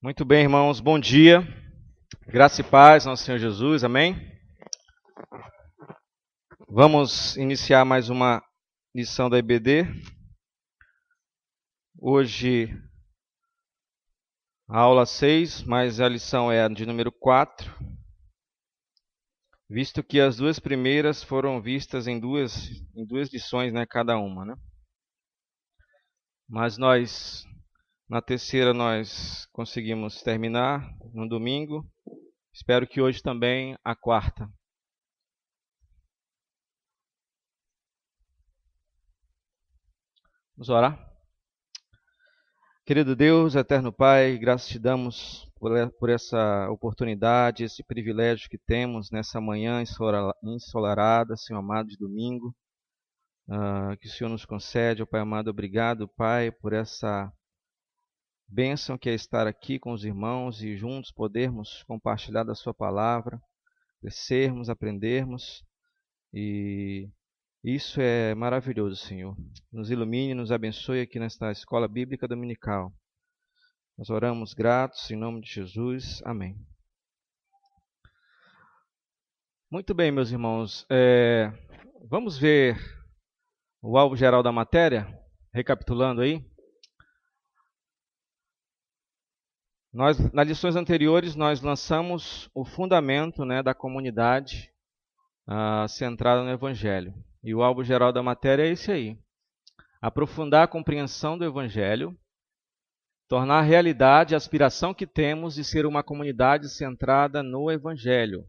Muito bem, irmãos, bom dia. Graça e paz, nosso Senhor Jesus, amém? Vamos iniciar mais uma lição da EBD. Hoje, a aula 6, mas a lição é a de número 4, visto que as duas primeiras foram vistas em duas lições, né, cada uma, né? Mas na terceira, nós conseguimos terminar no domingo. Espero que hoje também a quarta. Vamos orar? Querido Deus, eterno Pai, graças te damos por essa oportunidade, esse privilégio que temos nessa manhã ensolarada, Senhor amado, de domingo, que o Senhor nos concede, ó Pai amado. Obrigado, Pai, por essa bênção que é estar aqui com os irmãos e juntos podermos compartilhar da sua palavra, crescermos, aprendermos, e isso é maravilhoso, Senhor. Nos ilumine, nos abençoe aqui nesta escola bíblica dominical. Nós oramos gratos em nome de Jesus. Amém. Muito bem, meus irmãos. Vamos ver o alvo geral da matéria? Recapitulando aí. Nas lições anteriores, nós lançamos o fundamento, né, da comunidade centrada no Evangelho. E o alvo geral da matéria é esse aí. Aprofundar a compreensão do Evangelho, tornar realidade a aspiração que temos de ser uma comunidade centrada no Evangelho.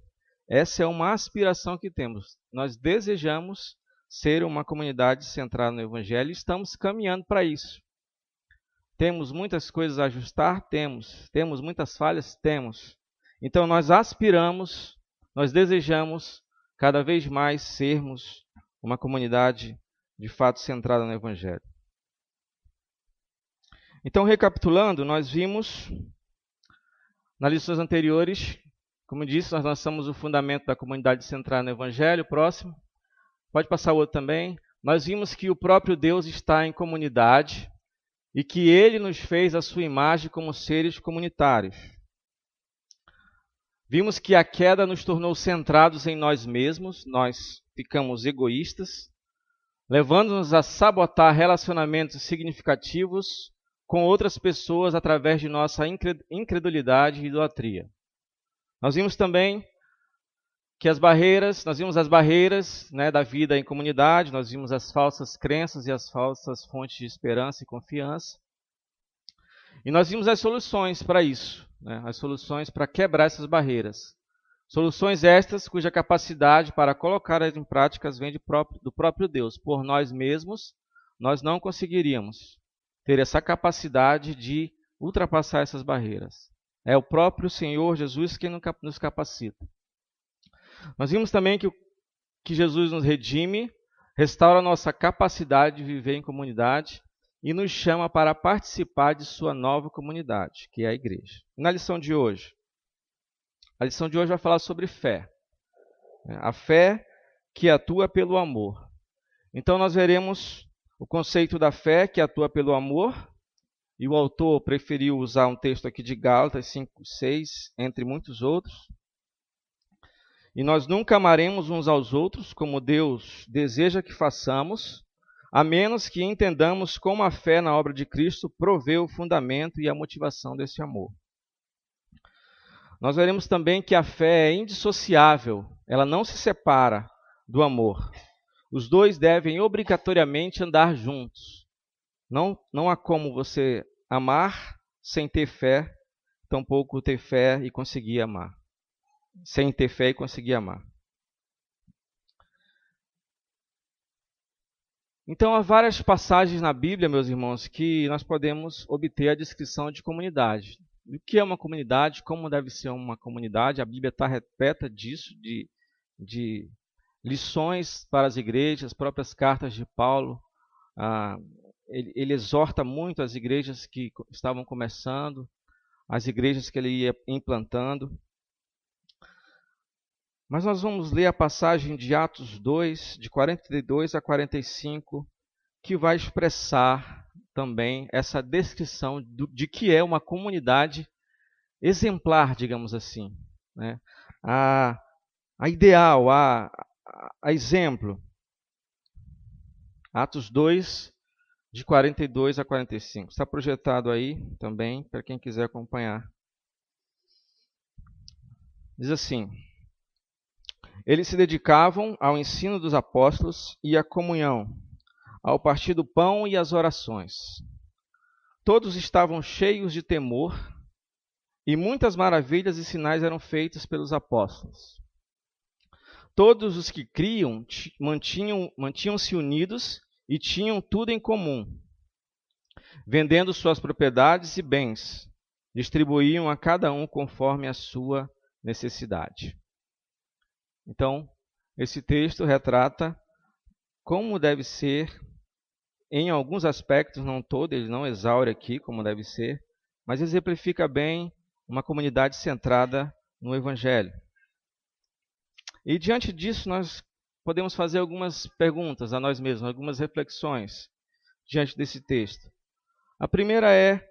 Essa é uma aspiração que temos. Nós desejamos ser uma comunidade centrada no Evangelho e estamos caminhando para isso. Temos muitas coisas a ajustar? Temos. Temos muitas falhas? Temos. Então nós aspiramos, nós desejamos cada vez mais sermos uma comunidade de fato centrada no Evangelho. Então, recapitulando, nós vimos nas lições anteriores, como disse, nós lançamos o fundamento da comunidade centrada no Evangelho. Próximo. Pode passar o outro também. Nós vimos que o próprio Deus está em comunidade e que Ele nos fez a sua imagem como seres comunitários. Vimos que a queda nos tornou centrados em nós mesmos, nós ficamos egoístas, levando-nos a sabotar relacionamentos significativos com outras pessoas através de nossa incredulidade e idolatria. Nós vimos também que nós vimos as barreiras, né, da vida em comunidade, nós vimos as falsas crenças e as falsas fontes de esperança e confiança. E nós vimos as soluções para isso, né, as soluções para quebrar essas barreiras. Soluções estas cuja capacidade para colocá-las em práticas vem do próprio Deus. Por nós mesmos, nós não conseguiríamos ter essa capacidade de ultrapassar essas barreiras. É o próprio Senhor Jesus quem nos capacita. Nós vimos também que Jesus nos redime, restaura a nossa capacidade de viver em comunidade e nos chama para participar de sua nova comunidade, que é a igreja. Na lição de hoje, a lição de hoje vai falar sobre fé. A fé que atua pelo amor. Então nós veremos o conceito da fé que atua pelo amor, e o autor preferiu usar um texto aqui de Gálatas 5:6, entre muitos outros. E nós nunca amaremos uns aos outros como Deus deseja que façamos, a menos que entendamos como a fé na obra de Cristo provê o fundamento e a motivação desse amor. Nós veremos também que a fé é indissociável, ela não se separa do amor. Os dois devem obrigatoriamente andar juntos. Não há como você amar sem ter fé, tampouco ter fé e conseguir amar. Sem ter fé e conseguir amar. Então, há várias passagens na Bíblia, meus irmãos, que nós podemos obter a descrição de comunidade. O que é uma comunidade? Como deve ser uma comunidade? A Bíblia está repleta disso, de lições para as igrejas, as próprias cartas de Paulo. Ele exorta muito as igrejas que estavam começando, as igrejas que ele ia implantando. Mas nós vamos ler a passagem de Atos 2, de 42 a 45, que vai expressar também essa descrição de que é uma comunidade exemplar, digamos assim, né? a ideal, a exemplo. Atos 2, de 42 a 45. Está projetado aí também, para quem quiser acompanhar. Diz assim: eles se dedicavam ao ensino dos apóstolos e à comunhão, ao partir do pão e às orações. Todos estavam cheios de temor, e muitas maravilhas e sinais eram feitos pelos apóstolos. Todos os que criam mantinham-se unidos e tinham tudo em comum. Vendendo suas propriedades e bens, distribuíam a cada um conforme a sua necessidade. Então, esse texto retrata como deve ser, em alguns aspectos, não todo, ele não exaure aqui como deve ser, mas exemplifica bem uma comunidade centrada no Evangelho. E diante disso, nós podemos fazer algumas perguntas a nós mesmos, algumas reflexões diante desse texto. A primeira é: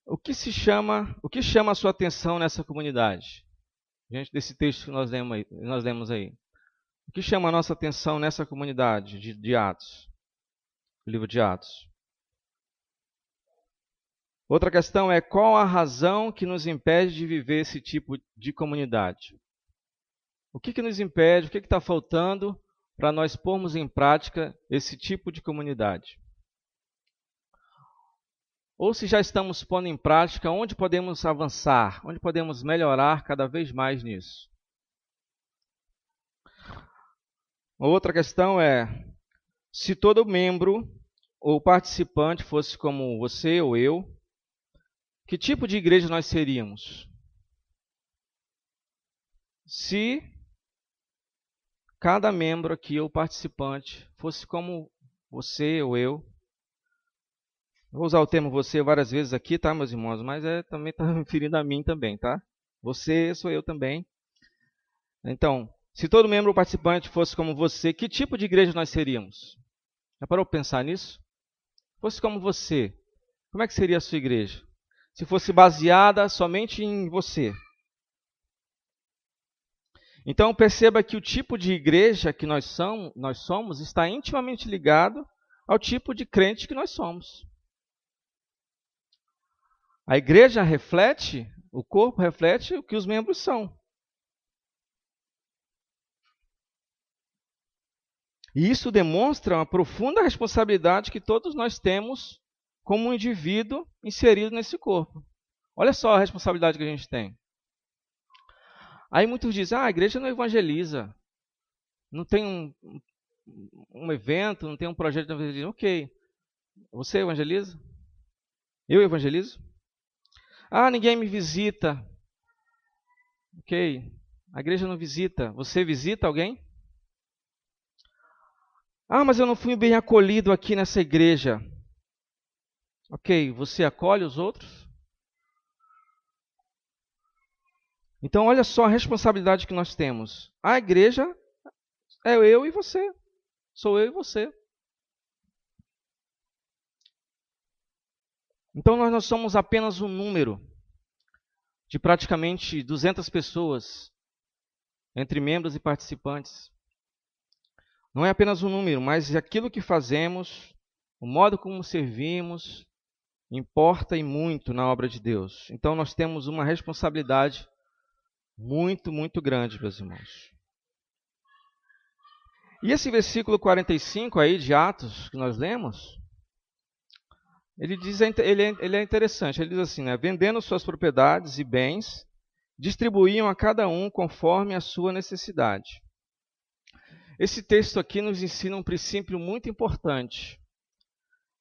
o que chama a sua atenção nessa comunidade? Diante desse texto que nós lemos aí. O que chama a nossa atenção nessa comunidade de Atos? O livro de Atos. Outra questão é: qual a razão que nos impede de viver esse tipo de comunidade? O que nos impede, o que está faltando para nós pormos em prática esse tipo de comunidade? Ou se já estamos pondo em prática, onde podemos avançar, onde podemos melhorar cada vez mais nisso? Outra questão é: se todo membro ou participante fosse como você ou eu, que tipo de igreja nós seríamos? Se cada membro aqui ou participante fosse como você ou eu, vou usar o termo você várias vezes aqui, tá, meus irmãos? Mas também está me referindo a mim também, tá? Você sou eu também. Então, se todo membro ou participante fosse como você, que tipo de igreja nós seríamos? Já parou para pensar nisso? Se fosse como você, como é que seria a sua igreja? Se fosse baseada somente em você. Então perceba que o tipo de igreja que nós somos está intimamente ligado ao tipo de crente que nós somos. A igreja reflete, o corpo reflete o que os membros são. E isso demonstra uma profunda responsabilidade que todos nós temos como um indivíduo inserido nesse corpo. Olha só a responsabilidade que a gente tem. Aí muitos dizem: a igreja não evangeliza, não tem um evento, não tem um projeto de evangelismo. Ok, você evangeliza? Eu evangelizo? Ninguém me visita. Ok, a igreja não visita. Você visita alguém? Mas eu não fui bem acolhido aqui nessa igreja. Ok, você acolhe os outros? Então, olha só a responsabilidade que nós temos. A igreja é eu e você. Sou eu e você. Então, nós não somos apenas um número de praticamente 200 pessoas, entre membros e participantes. Não é apenas um número, mas aquilo que fazemos, o modo como servimos, importa e muito na obra de Deus. Então, nós temos uma responsabilidade muito, muito grande, meus irmãos. E esse versículo 45 aí de Atos que nós lemos, ele é interessante. Ele diz assim, né? Vendendo suas propriedades e bens, distribuíam a cada um conforme a sua necessidade. Esse texto aqui nos ensina um princípio muito importante,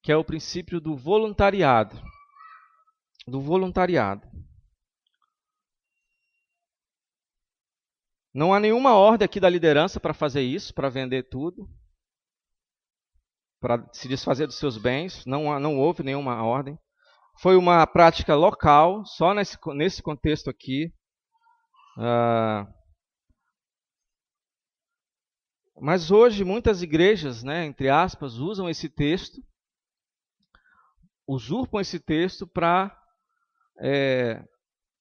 que é o princípio do voluntariado. Do voluntariado. Não há nenhuma ordem aqui da liderança para fazer isso, para vender tudo, para se desfazer dos seus bens. Não houve nenhuma ordem. Foi uma prática local, só nesse contexto aqui. Mas hoje muitas igrejas, né, entre aspas, usam esse texto, usurpam esse texto para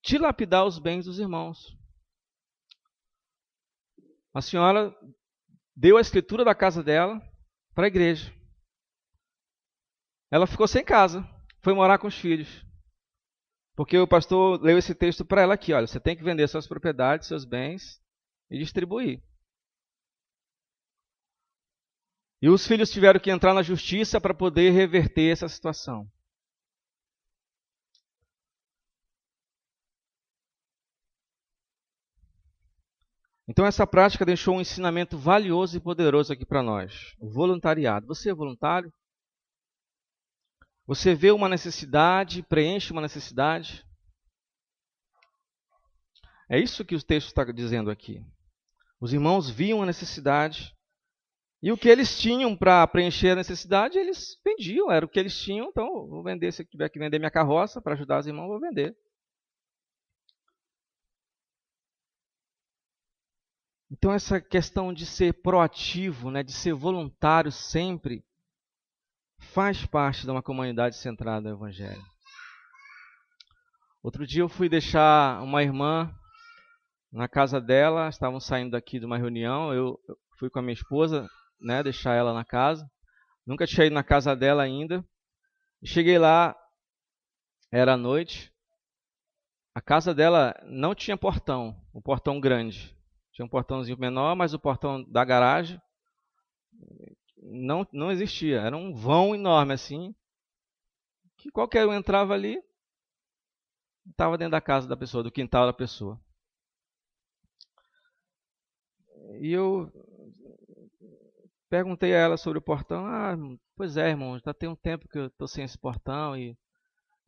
dilapidar os bens dos irmãos. A senhora deu a escritura da casa dela para a igreja. Ela ficou sem casa, foi morar com os filhos. Porque o pastor leu esse texto para ela aqui, olha, você tem que vender suas propriedades, seus bens e distribuir. E os filhos tiveram que entrar na justiça para poder reverter essa situação. Então essa prática deixou um ensinamento valioso e poderoso aqui para nós. O voluntariado. Você é voluntário? Você vê uma necessidade, preenche uma necessidade? É isso que o texto está dizendo aqui. Os irmãos viam a necessidade e o que eles tinham para preencher a necessidade, eles vendiam. Era o que eles tinham, então vou vender, se eu tiver que vender minha carroça para ajudar os irmãos, vou vender. Então essa questão de ser proativo, né, de ser voluntário sempre, faz parte de uma comunidade centrada no Evangelho. Outro dia eu fui deixar uma irmã na casa dela, estavam saindo daqui de uma reunião, eu fui com a minha esposa, né, deixar ela na casa. Nunca tinha ido na casa dela ainda. Cheguei lá, era noite. A casa dela não tinha portão, um portão grande. Tinha um portãozinho menor, mas o portão da garagem não existia. Era um vão enorme assim, que qualquer um entrava ali, estava dentro da casa da pessoa, do quintal da pessoa. E eu perguntei a ela sobre o portão. Pois é, irmão, já tem um tempo que eu estou sem esse portão e,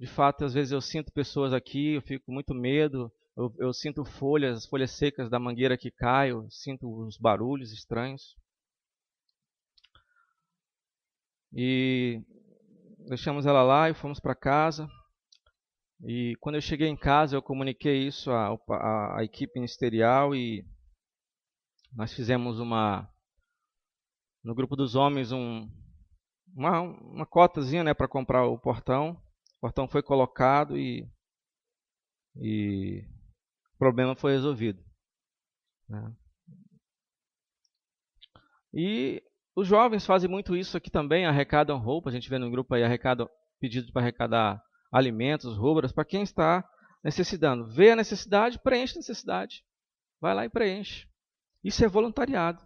de fato, às vezes eu sinto pessoas aqui, eu fico com muito medo, eu sinto folhas secas da mangueira que cai, eu sinto os barulhos estranhos. E deixamos ela lá e fomos para casa. E quando eu cheguei em casa, eu comuniquei isso à equipe ministerial e nós fizemos no grupo dos homens uma cotazinha, né, para comprar o portão. O portão foi colocado e o problema foi resolvido, né? E os jovens fazem muito isso aqui também, arrecadam roupa. A gente vê no grupo aí pedido para arrecadar alimentos, roupas, para quem está necessitando. Vê a necessidade, preenche a necessidade. Vai lá e preenche. Isso é voluntariado.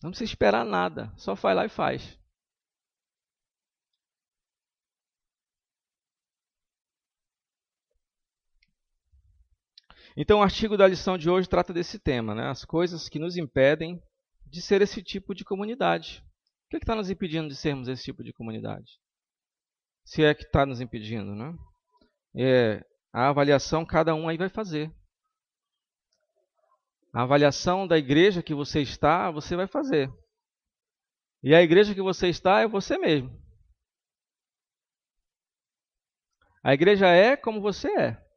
Não precisa esperar nada, só vai lá e faz. Então o artigo da lição de hoje trata desse tema, né? As coisas que nos impedem de ser esse tipo de comunidade. O que está nos impedindo de sermos esse tipo de comunidade? Se é que está nos impedindo, né? A avaliação cada um aí vai fazer. A avaliação da igreja que você está, você vai fazer. E a igreja que você está é você mesmo. A igreja é como você é.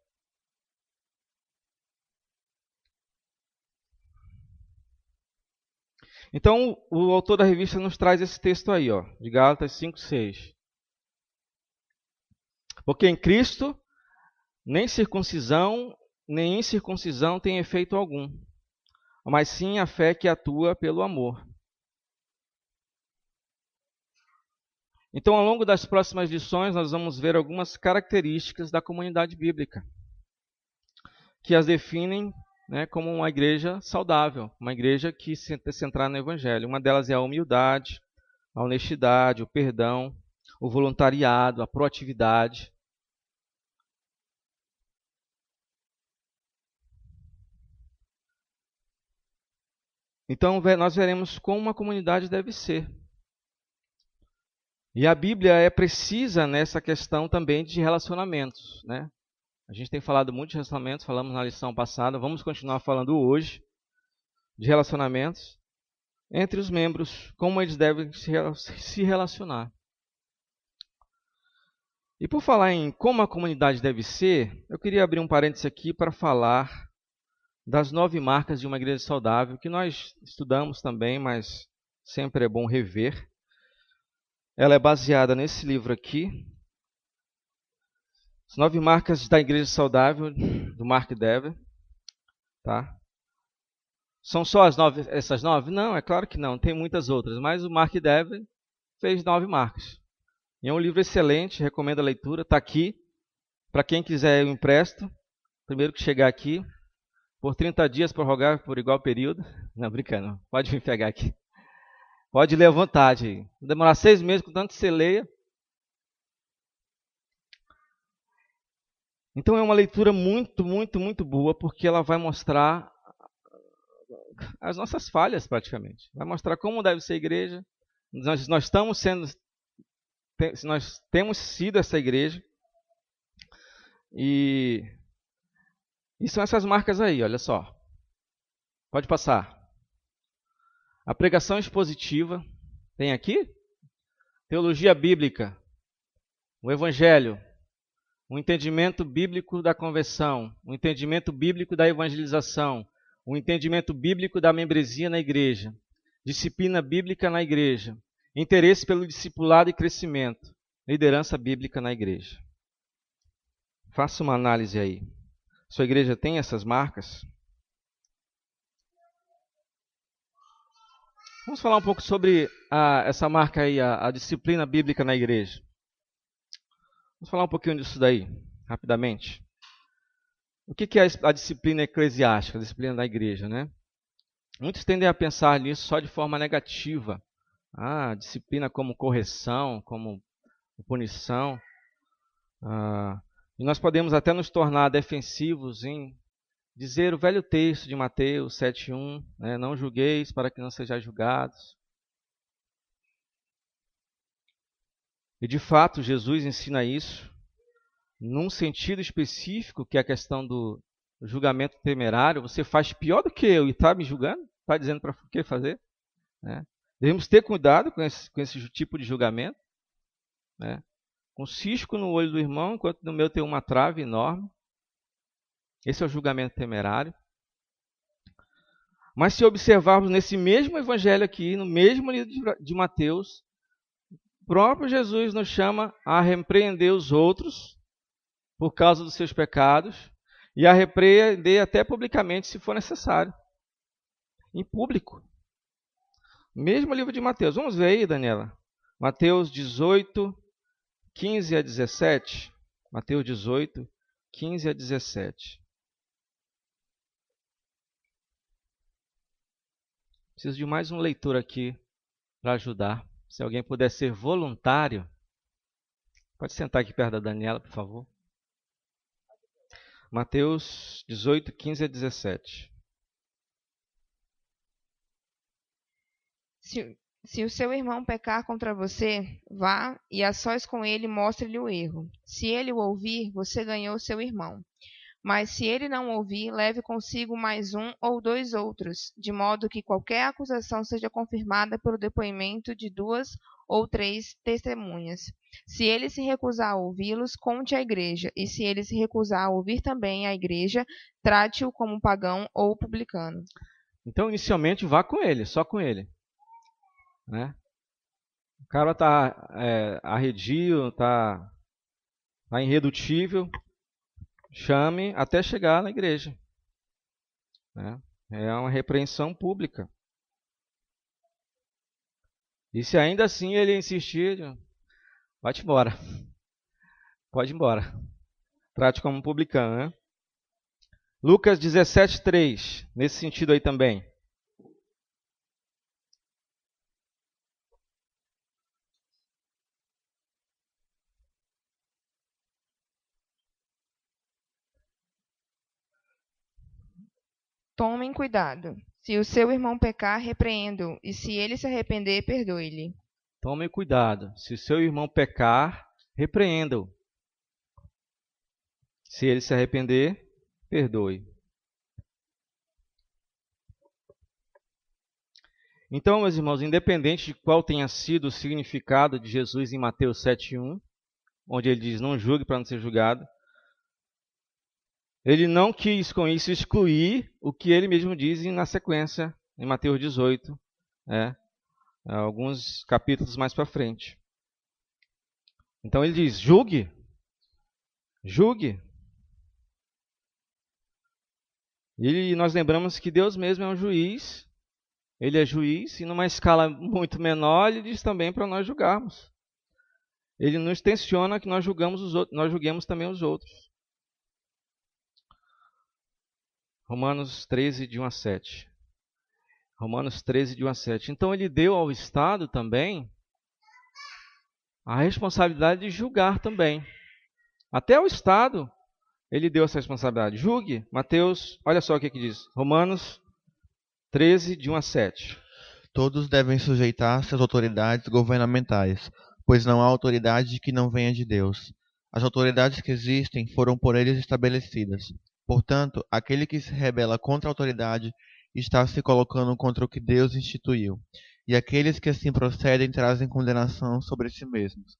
Então, o autor da revista nos traz esse texto aí, ó, de Gálatas 5:6. Porque em Cristo, nem circuncisão, nem incircuncisão tem efeito algum, mas sim a fé que atua pelo amor. Então, ao longo das próximas lições, nós vamos ver algumas características da comunidade bíblica, que as definem, né, como uma igreja saudável, uma igreja que se centrar no Evangelho. Uma delas é a humildade, a honestidade, o perdão, o voluntariado, a proatividade. Então, nós veremos como uma comunidade deve ser. E a Bíblia é precisa nessa questão também de relacionamentos, né? A gente tem falado muito de relacionamentos, falamos na lição passada, vamos continuar falando hoje de relacionamentos entre os membros, como eles devem se relacionar. E por falar em como a comunidade deve ser, eu queria abrir um parênteses aqui para falar das 9 marcas de uma igreja saudável, que nós estudamos também, mas sempre é bom rever. Ela é baseada nesse livro aqui, As 9 marcas da Igreja Saudável, do Mark Dever. Tá? São só essas 9? Não, é claro que não. Tem muitas outras. Mas o Mark Dever fez 9 marcas. E é um livro excelente, recomendo a leitura. Está aqui. Para quem quiser, eu empresto. Primeiro que chegar aqui. Por 30 dias, prorrogar por igual período. Não, brincando. Pode vir pegar aqui. Pode ler à vontade. Vai demorar 6 meses, contanto que você leia. Então é uma leitura muito, muito, muito boa, porque ela vai mostrar as nossas falhas, praticamente. Vai mostrar como deve ser a igreja. Nós temos sido essa igreja. E são essas marcas aí, olha só. Pode passar. A pregação expositiva. Tem aqui? Teologia bíblica. O evangelho. O entendimento bíblico da conversão. O entendimento bíblico da evangelização. O entendimento bíblico da membresia na igreja. Disciplina bíblica na igreja. Interesse pelo discipulado e crescimento. Liderança bíblica na igreja. Faça uma análise aí. Sua igreja tem essas marcas? Vamos falar um pouco sobre essa marca aí, a disciplina bíblica na igreja. Vamos falar um pouquinho disso daí, rapidamente. O que é a disciplina eclesiástica, a disciplina da igreja, né? Muitos tendem a pensar nisso só de forma negativa. Disciplina como correção, como punição. E nós podemos até nos tornar defensivos em dizer o velho texto de Mateus 7:1, né? Não julgueis para que não sejais julgados. E de fato Jesus ensina isso num sentido específico, que é a questão do julgamento temerário. Você faz pior do que eu e está me julgando? Está dizendo para o que fazer? Né? Devemos ter cuidado com esse tipo de julgamento. Né? Com cisco no olho do irmão, enquanto no meu tem uma trave enorme. Esse é o julgamento temerário. Mas se observarmos nesse mesmo evangelho aqui, no mesmo livro de Mateus, o próprio Jesus nos chama a repreender os outros por causa dos seus pecados e a repreender até publicamente, se for necessário. Em público. Mesmo livro de Mateus. Vamos ver aí, Daniela. Mateus 18, 15 a 17. Mateus 18, 15 a 17. Preciso de mais um leitor aqui para ajudar. Se alguém puder ser voluntário. Pode sentar aqui perto da Daniela, por favor. Mateus 18, 15 a 17. Se o seu irmão pecar contra você, vá e a sós com ele mostre-lhe o erro. Se ele o ouvir, você ganhou seu irmão. Mas se ele não ouvir, leve consigo mais 1 ou 2 outros, de modo que qualquer acusação seja confirmada pelo depoimento de 2 ou 3 testemunhas. Se ele se recusar a ouvi-los, conte à igreja, e se ele se recusar a ouvir também a igreja, trate-o como pagão ou publicano. Então, inicialmente, vá com ele, só com ele. Né? O cara está arredio, está irredutível. Chame até chegar na igreja. Né? É uma repreensão pública. E se ainda assim ele insistir, vai-te embora. Pode ir embora. Trate como publicano, né? Lucas 17:3, nesse sentido aí também. Tomem cuidado. Se o seu irmão pecar, repreenda-o, e se ele se arrepender, perdoe-lhe. Tomem cuidado. Se o seu irmão pecar, repreenda-o. Se ele se arrepender, perdoe. Então, meus irmãos, independente de qual tenha sido o significado de Jesus em Mateus 7:1, onde ele diz, não julgue para não ser julgado, ele não quis com isso excluir o que ele mesmo diz na sequência, em Mateus 18, alguns capítulos mais para frente. Então ele diz, julgue. Julgue. E nós lembramos que Deus mesmo é um juiz. Ele é juiz e numa escala muito menor, ele diz também para nós julgarmos. Ele nos tensiona que nós julgamos os outros, nós julguemos também os outros. Romanos 13, de 1 a 7. Romanos 13, de 1 a 7. Então ele deu ao Estado também a responsabilidade de julgar também. Até o Estado ele deu essa responsabilidade. Julgue. Mateus, olha só o que diz. Romanos 13, de 1 a 7. Todos devem sujeitar-se às autoridades governamentais, pois não há autoridade que não venha de Deus. As autoridades que existem foram por eles estabelecidas. Portanto, aquele que se rebela contra a autoridade está se colocando contra o que Deus instituiu. E aqueles que assim procedem trazem condenação sobre si mesmos.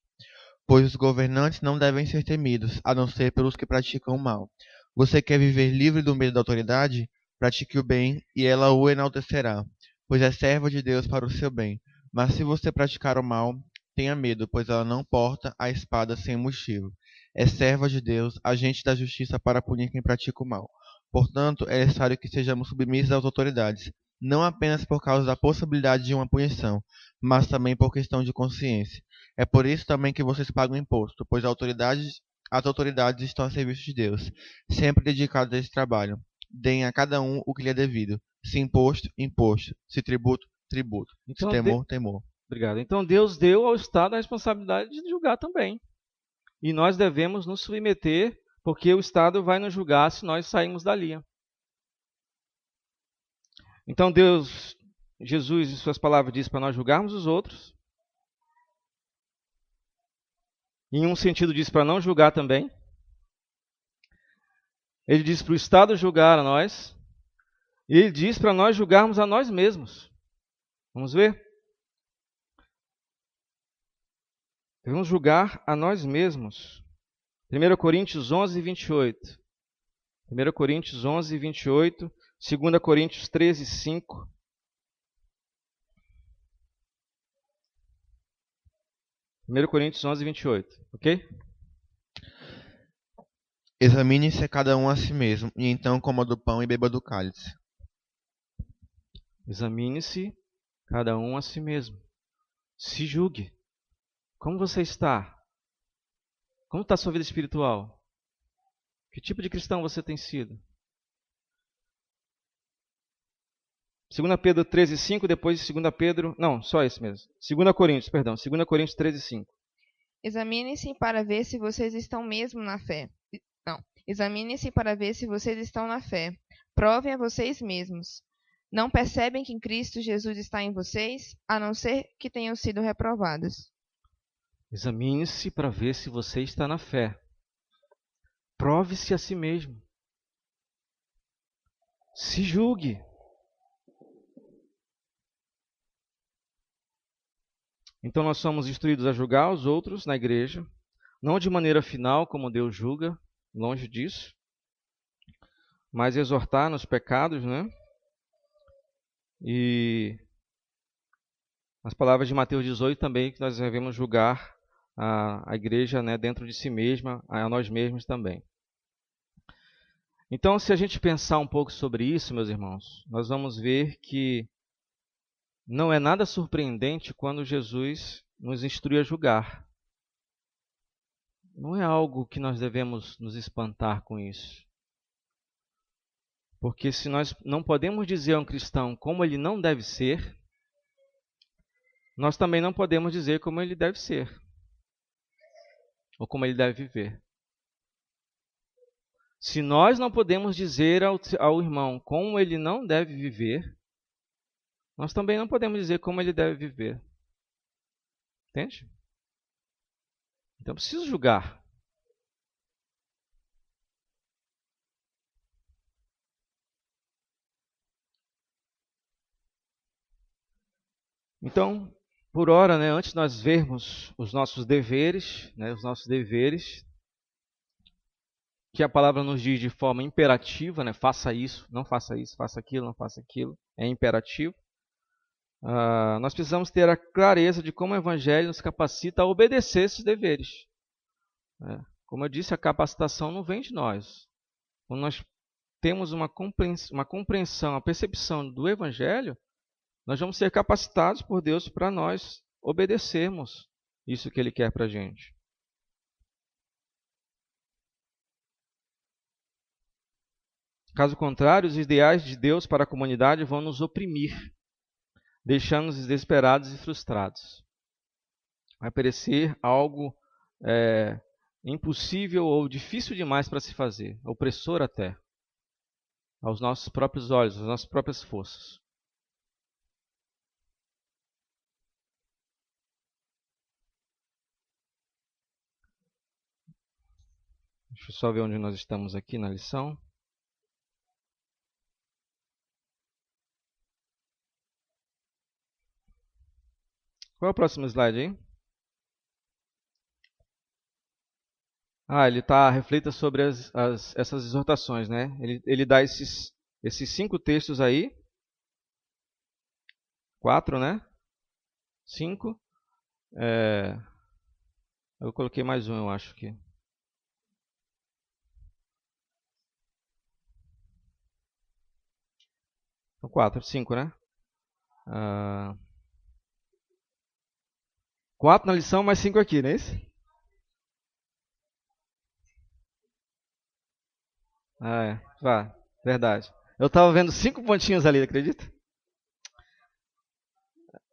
Pois os governantes não devem ser temidos, a não ser pelos que praticam o mal. Você quer viver livre do medo da autoridade? Pratique o bem, e ela o enaltecerá, pois é serva de Deus para o seu bem. Mas se você praticar o mal, tenha medo, pois ela não porta a espada sem motivo. É serva de Deus, agente da justiça para punir quem pratica o mal. Portanto, é necessário que sejamos submissos às autoridades, não apenas por causa da possibilidade de uma punição, mas também por questão de consciência. É por isso também que vocês pagam imposto, pois as autoridades estão a serviço de Deus, sempre dedicadas a esse trabalho. Deem a cada um o que lhe é devido. Se imposto, imposto. Se tributo, tributo. Então, se temor, temor. Obrigado. Então Deus deu ao Estado a responsabilidade de julgar também. E nós devemos nos submeter, porque o Estado vai nos julgar se nós sairmos da linha. Então Deus, Jesus, em suas palavras, diz para nós julgarmos os outros. Em um sentido diz para não julgar também. Ele diz para o Estado julgar a nós. E ele diz para nós julgarmos a nós mesmos. Vamos ver? Devemos julgar a nós mesmos. 1 Coríntios 11, 28. 1 Coríntios 11, 28. 2 Coríntios 13, 5. Coríntios 11, 28. Ok? Examine-se cada um a si mesmo, e então coma do pão e beba do cálice. Examine-se cada um a si mesmo. Se julgue. Como você está? Como está a sua vida espiritual? Que tipo de cristão você tem sido? 2 Pedro 13, 5, depois 2 Pedro... Não, só esse mesmo. 2 Coríntios, perdão. 2 Coríntios 13, 5. Examine-se para ver se vocês estão mesmo na fé. Não. Examine-se para ver se vocês estão na fé. Provem a vocês mesmos. Não percebem que Cristo Jesus está em vocês, a não ser que tenham sido reprovados. Examine-se para ver se você está na fé. Prove-se a si mesmo. Se julgue. Então nós somos instruídos a julgar os outros na igreja, não de maneira final como Deus julga, longe disso, mas exortar nos pecados, né? E as palavras de Mateus 18 também, que nós devemos julgar a igreja, né, dentro de si mesma, a nós mesmos também. Então, se a gente pensar um pouco sobre isso, meus irmãos, nós vamos ver que não é nada surpreendente quando Jesus nos instrui a julgar. Não é algo que nós devemos nos espantar com isso. Porque se nós não podemos dizer a um cristão como ele não deve ser, nós também não podemos dizer como ele deve ser. Ou como ele deve viver. Se nós não podemos dizer ao irmão como ele não deve viver, nós também não podemos dizer como ele deve viver. Entende? Então, preciso julgar. Então, por ora, né, antes de nós vermos os nossos deveres, que a palavra nos diz de forma imperativa, né, faça isso, faça aquilo, não faça aquilo, é imperativo. Nós precisamos ter a clareza de como o Evangelho nos capacita a obedecer esses deveres. Como eu disse, a capacitação não vem de nós. Quando nós temos uma compreensão, a percepção do Evangelho, nós vamos ser capacitados por Deus para nós obedecermos isso que Ele quer para a gente. Caso contrário, os ideais de Deus para a comunidade vão nos oprimir, deixando-nos desesperados e frustrados. Vai parecer algo impossível ou difícil demais para se fazer, opressor até, aos nossos próprios olhos, às nossas próprias forças. Deixa eu só ver onde nós estamos aqui na lição. Qual é o próximo slide aí? Ele reflita sobre essas exortações, né? Ele dá esses 5 textos aí. 4, né? 5. Eu coloquei mais um, eu acho que. São 4, 5, né? 4 na lição, mais 5 aqui, não é isso? Verdade. Eu estava vendo 5 pontinhos ali, acredita?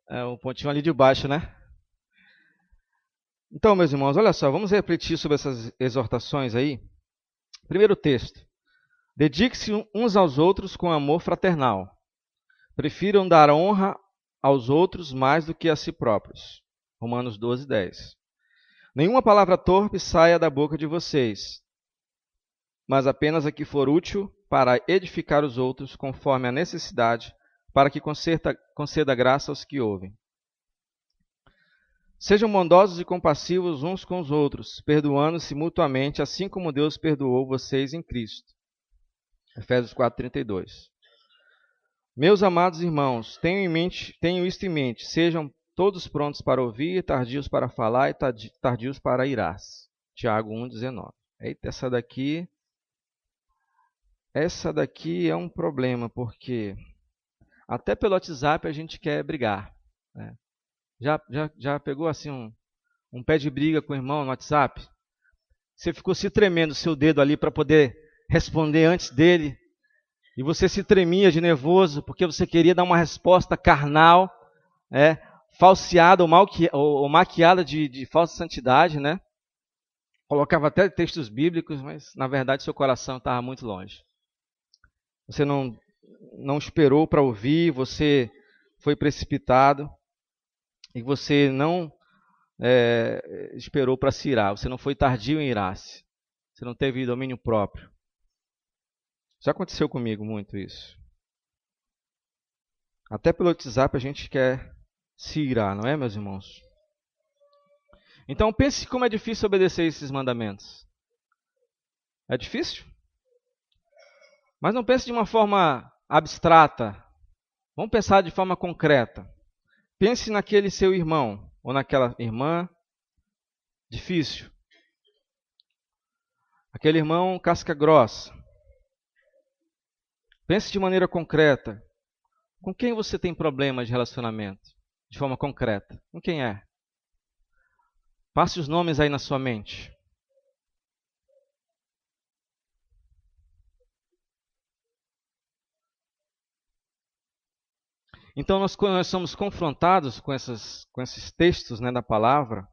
Um pontinho ali de baixo, né? Então, meus irmãos, olha só, vamos refletir sobre essas exortações aí. Primeiro texto. Dedique-se uns aos outros com amor fraternal. Prefiram dar honra aos outros mais do que a si próprios. Romanos 12, 10. Nenhuma palavra torpe saia da boca de vocês, mas apenas a que for útil para edificar os outros conforme a necessidade, para que conceda graça aos que ouvem. Sejam bondosos e compassivos uns com os outros, perdoando-se mutuamente, assim como Deus perdoou vocês em Cristo. Efésios 4:32. Meus amados irmãos, tenham isto em mente, sejam todos prontos para ouvir, tardios para falar e tardios para irar-se. Tiago 1:19. Eita, essa daqui é um problema, porque até pelo WhatsApp a gente quer brigar, né? Já pegou assim um pé de briga com o irmão no WhatsApp? Você ficou se tremendo o seu dedo ali para poder responder antes dele, e você se tremia de nervoso porque você queria dar uma resposta carnal, falseada ou maquiada de falsa santidade, né? Colocava até textos bíblicos, mas na verdade seu coração estava muito longe. Você não esperou para ouvir, você foi precipitado e você não esperou para se irar, você não foi tardio em irar-se, você não teve domínio próprio. Já aconteceu comigo muito isso. Até pelo WhatsApp a gente quer se irar, não é, meus irmãos? Então pense como é difícil obedecer esses mandamentos. É difícil? Mas não pense de uma forma abstrata. Vamos pensar de forma concreta. Pense naquele seu irmão ou naquela irmã. Difícil. Aquele irmão casca grossa. Pense de maneira concreta. Com quem você tem problemas de relacionamento? De forma concreta. Com quem é? Passe os nomes aí na sua mente. Então, quando nós somos confrontados com esses textos, né, da palavra,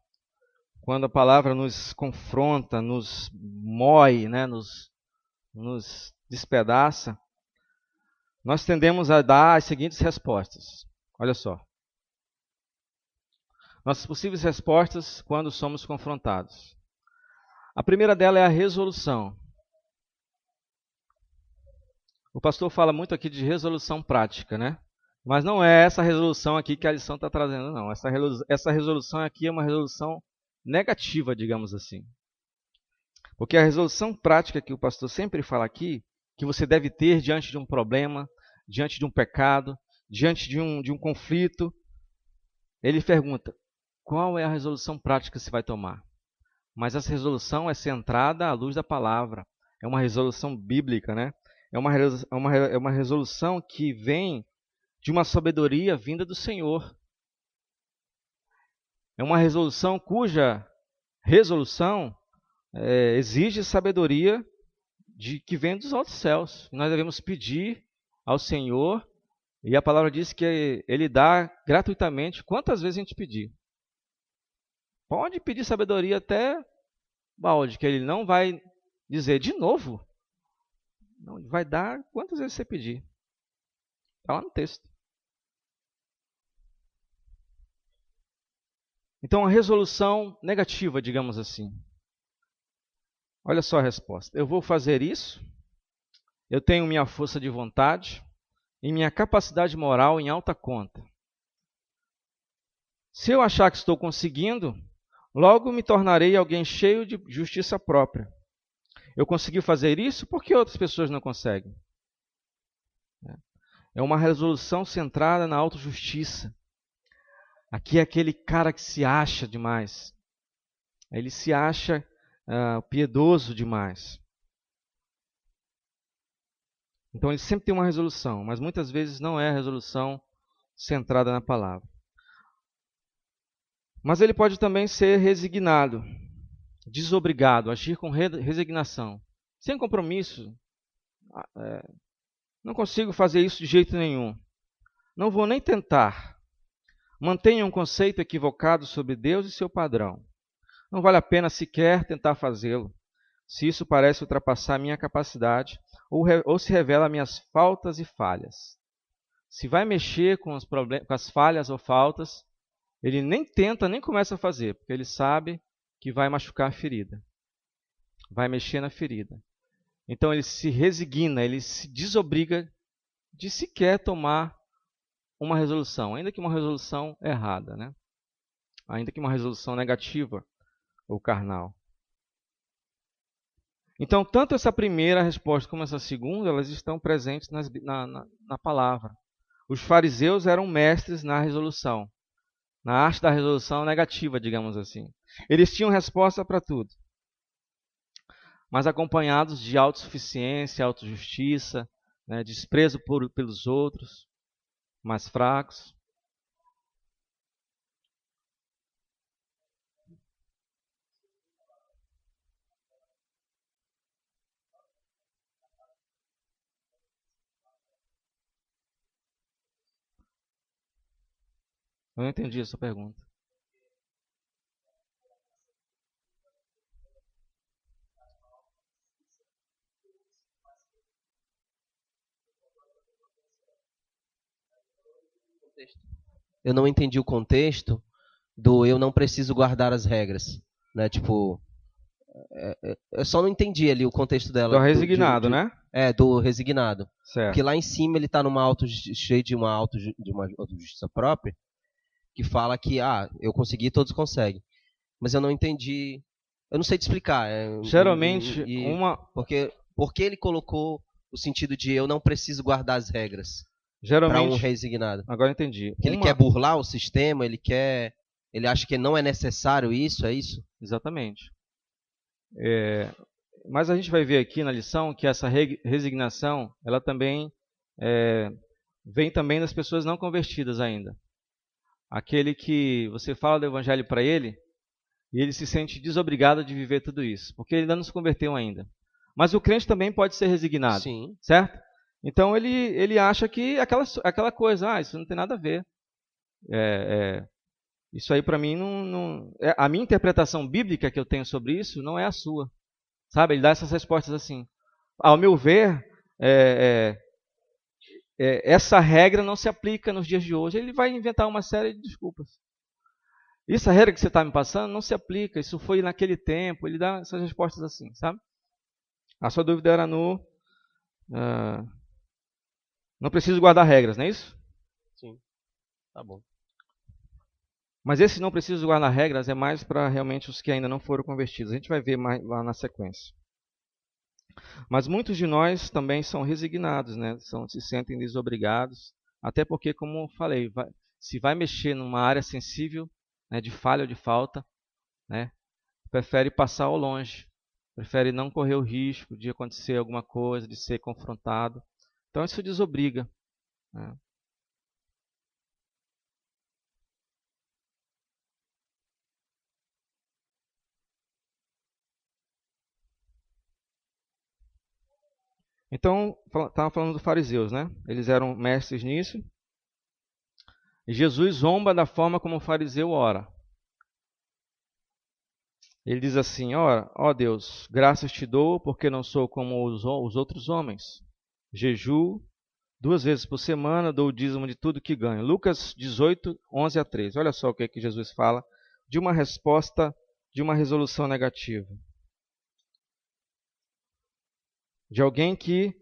quando a palavra nos confronta, nos moe, né, nos despedaça, nós tendemos a dar as seguintes respostas. Olha só. Nossas possíveis respostas quando somos confrontados. A primeira dela é a resolução. O pastor fala muito aqui de resolução prática, né? Mas não é essa resolução aqui que a lição está trazendo, não. Essa resolução aqui é uma resolução negativa, digamos assim. Porque a resolução prática que o pastor sempre fala aqui, que você deve ter diante de um problema, diante de um pecado, diante de um conflito, ele pergunta, qual é a resolução prática que você vai tomar? mas essa resolução é centrada à luz da palavra. É uma resolução bíblica, né? É uma resolução que vem de uma sabedoria vinda do Senhor. É uma resolução cuja resolução exige sabedoria que vem dos altos céus. Nós devemos pedir ao Senhor, e a palavra diz que Ele dá gratuitamente quantas vezes a gente pedir. Pode pedir sabedoria até balde, que Ele não vai dizer de novo. Não, Ele vai dar quantas vezes você pedir. Está lá no texto. Então, a resolução negativa, digamos assim. Olha só a resposta. Eu vou fazer isso, eu tenho minha força de vontade e minha capacidade moral em alta conta. Se eu achar que estou conseguindo, logo me tornarei alguém cheio de justiça própria. Eu consegui fazer isso, por que outras pessoas não conseguem? É uma resolução centrada na autojustiça. Aqui é aquele cara que se acha demais. Ele se acha piedoso demais. Então ele sempre tem uma resolução, mas muitas vezes não é a resolução centrada na palavra. Mas ele pode também ser resignado, desobrigado, agir com resignação, sem compromisso. Não consigo fazer isso de jeito nenhum. Não vou nem tentar. Mantenha um conceito equivocado sobre Deus e seu padrão. Não vale a pena sequer tentar fazê-lo, se isso parece ultrapassar minha capacidade ou se revela minhas faltas e falhas. Se vai mexer com as falhas ou faltas, ele nem tenta, nem começa a fazer, porque ele sabe que vai machucar a ferida. Vai mexer na ferida. Então ele se resigna, ele se desobriga de sequer tomar uma resolução, ainda que uma resolução errada, né? Ainda que uma resolução negativa ou carnal. Então, tanto essa primeira resposta como essa segunda, elas estão presentes na palavra. Os fariseus eram mestres na resolução, na arte da resolução negativa, digamos assim. Eles tinham resposta para tudo, mas acompanhados de autossuficiência, autojustiça, né, desprezo pelos outros, mais fracos. Eu não entendi a sua pergunta. Eu não entendi o contexto do eu não preciso guardar as regras, né? Tipo, eu só não entendi ali o contexto dela. Do resignado, né? Do resignado. Certo. Porque lá em cima ele está cheio de uma autojustiça própria, que fala que, eu consegui, todos conseguem. Mas eu não entendi, eu não sei te explicar. Geralmente, porque ele colocou o sentido de eu não preciso guardar as regras. Geralmente, para um resignado. Agora entendi. Porque ele quer burlar o sistema, ele acha que não é necessário isso, é isso? Exatamente. Mas a gente vai ver aqui na lição que essa resignação, ela também vem também das pessoas não convertidas ainda. Aquele que você fala do evangelho para ele, e ele se sente desobrigado de viver tudo isso, porque ele ainda não se converteu ainda. Mas o crente também pode ser resignado, sim, certo? Então ele acha que aquela coisa, isso não tem nada a ver. Isso aí para mim não a minha interpretação bíblica que eu tenho sobre isso não é a sua. Sabe? Ele dá essas respostas assim. Ao meu ver, essa regra não se aplica nos dias de hoje. Ele vai inventar uma série de desculpas. Essa regra que você está me passando não se aplica. Isso foi naquele tempo. Ele dá essas respostas assim, sabe? A sua dúvida era não preciso guardar regras, não é isso? Sim, tá bom. Mas esse não preciso guardar regras é mais para realmente os que ainda não foram convertidos. A gente vai ver mais lá na sequência. Mas muitos de nós também são resignados, né? Se sentem desobrigados, até porque, como eu falei, se vai mexer numa área sensível, né, de falha ou de falta, né, prefere passar ao longe, prefere não correr o risco de acontecer alguma coisa, de ser confrontado. Então isso desobriga, né? Então, estava falando dos fariseus, né? Eles eram mestres nisso. E Jesus zomba da forma como o fariseu ora. Ele diz assim: ó Deus, graças te dou, porque não sou como os outros homens. Jejuo 2 vezes por semana, dou o dízimo de tudo que ganho. Lucas 18, 11 a 13. Olha só o que é que Jesus fala de uma resposta, de uma resolução negativa. De alguém que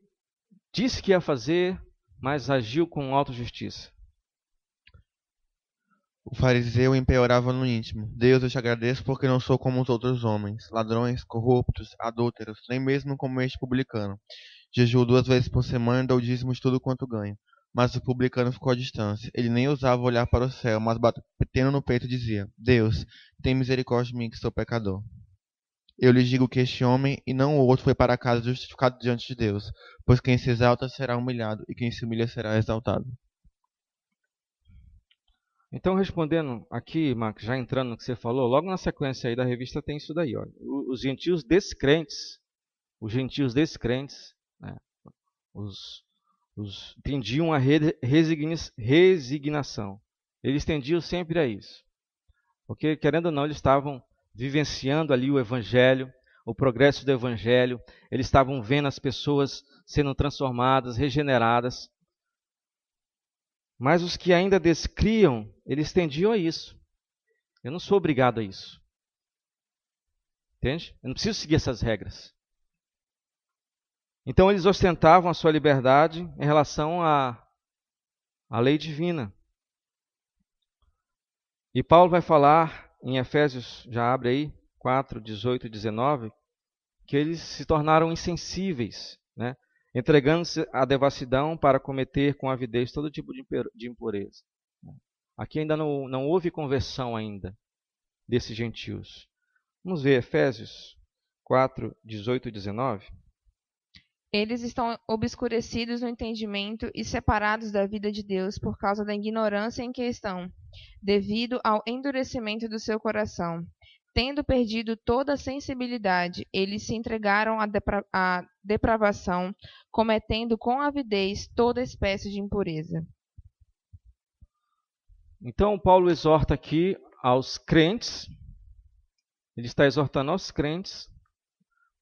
disse que ia fazer, mas agiu com autojustiça. O fariseu empeorava no íntimo: Deus, eu te agradeço porque não sou como os outros homens, ladrões, corruptos, adúlteros, nem mesmo como este publicano. Jejuo 2 vezes por semana e dou o dízimo de tudo quanto ganho. Mas o publicano ficou à distância. Ele nem ousava olhar para o céu, mas batendo no peito dizia: Deus, tem misericórdia de mim que sou pecador. Eu lhes digo que este homem e não o outro foi para casa justificado diante de Deus, pois quem se exalta será humilhado e quem se humilha será exaltado. Então, respondendo aqui, Marcos, já entrando no que você falou, logo na sequência aí da revista tem isso daí. Ó. Os gentios descrentes, né, tendiam a resignação. Eles tendiam sempre a isso. Porque, querendo ou não, eles estavam vivenciando ali o Evangelho, o progresso do Evangelho. Eles estavam vendo as pessoas sendo transformadas, regeneradas. Mas os que ainda descriam, eles tendiam a isso. Eu não sou obrigado a isso. Entende? Eu não preciso seguir essas regras. Então eles ostentavam a sua liberdade em relação à lei divina. E Paulo vai falar em Efésios, já abre aí, 4, 18 e 19, que eles se tornaram insensíveis, né? Entregando-se à devassidão para cometer com avidez todo tipo de impureza. Aqui ainda não houve conversão ainda desses gentios. Vamos ver Efésios 4, 18 e 19. Eles estão obscurecidos no entendimento e separados da vida de Deus por causa da ignorância em que estão, devido ao endurecimento do seu coração. Tendo perdido toda a sensibilidade, eles se entregaram à depravação, cometendo com avidez toda espécie de impureza. Então, Paulo exorta aqui aos crentes, ele está exortando aos crentes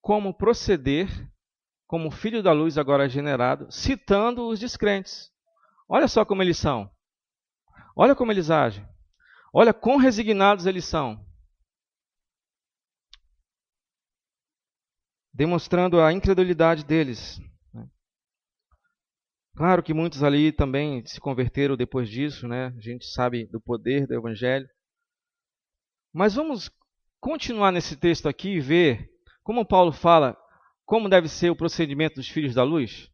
como proceder como filho da luz agora generado, citando os descrentes. Olha só como eles são. Olha como eles agem. Olha quão resignados eles são. Demonstrando a incredulidade deles. Claro que muitos ali também se converteram depois disso, né? A gente sabe do poder do Evangelho. Mas vamos continuar nesse texto aqui e ver como Paulo fala como deve ser o procedimento dos filhos da luz.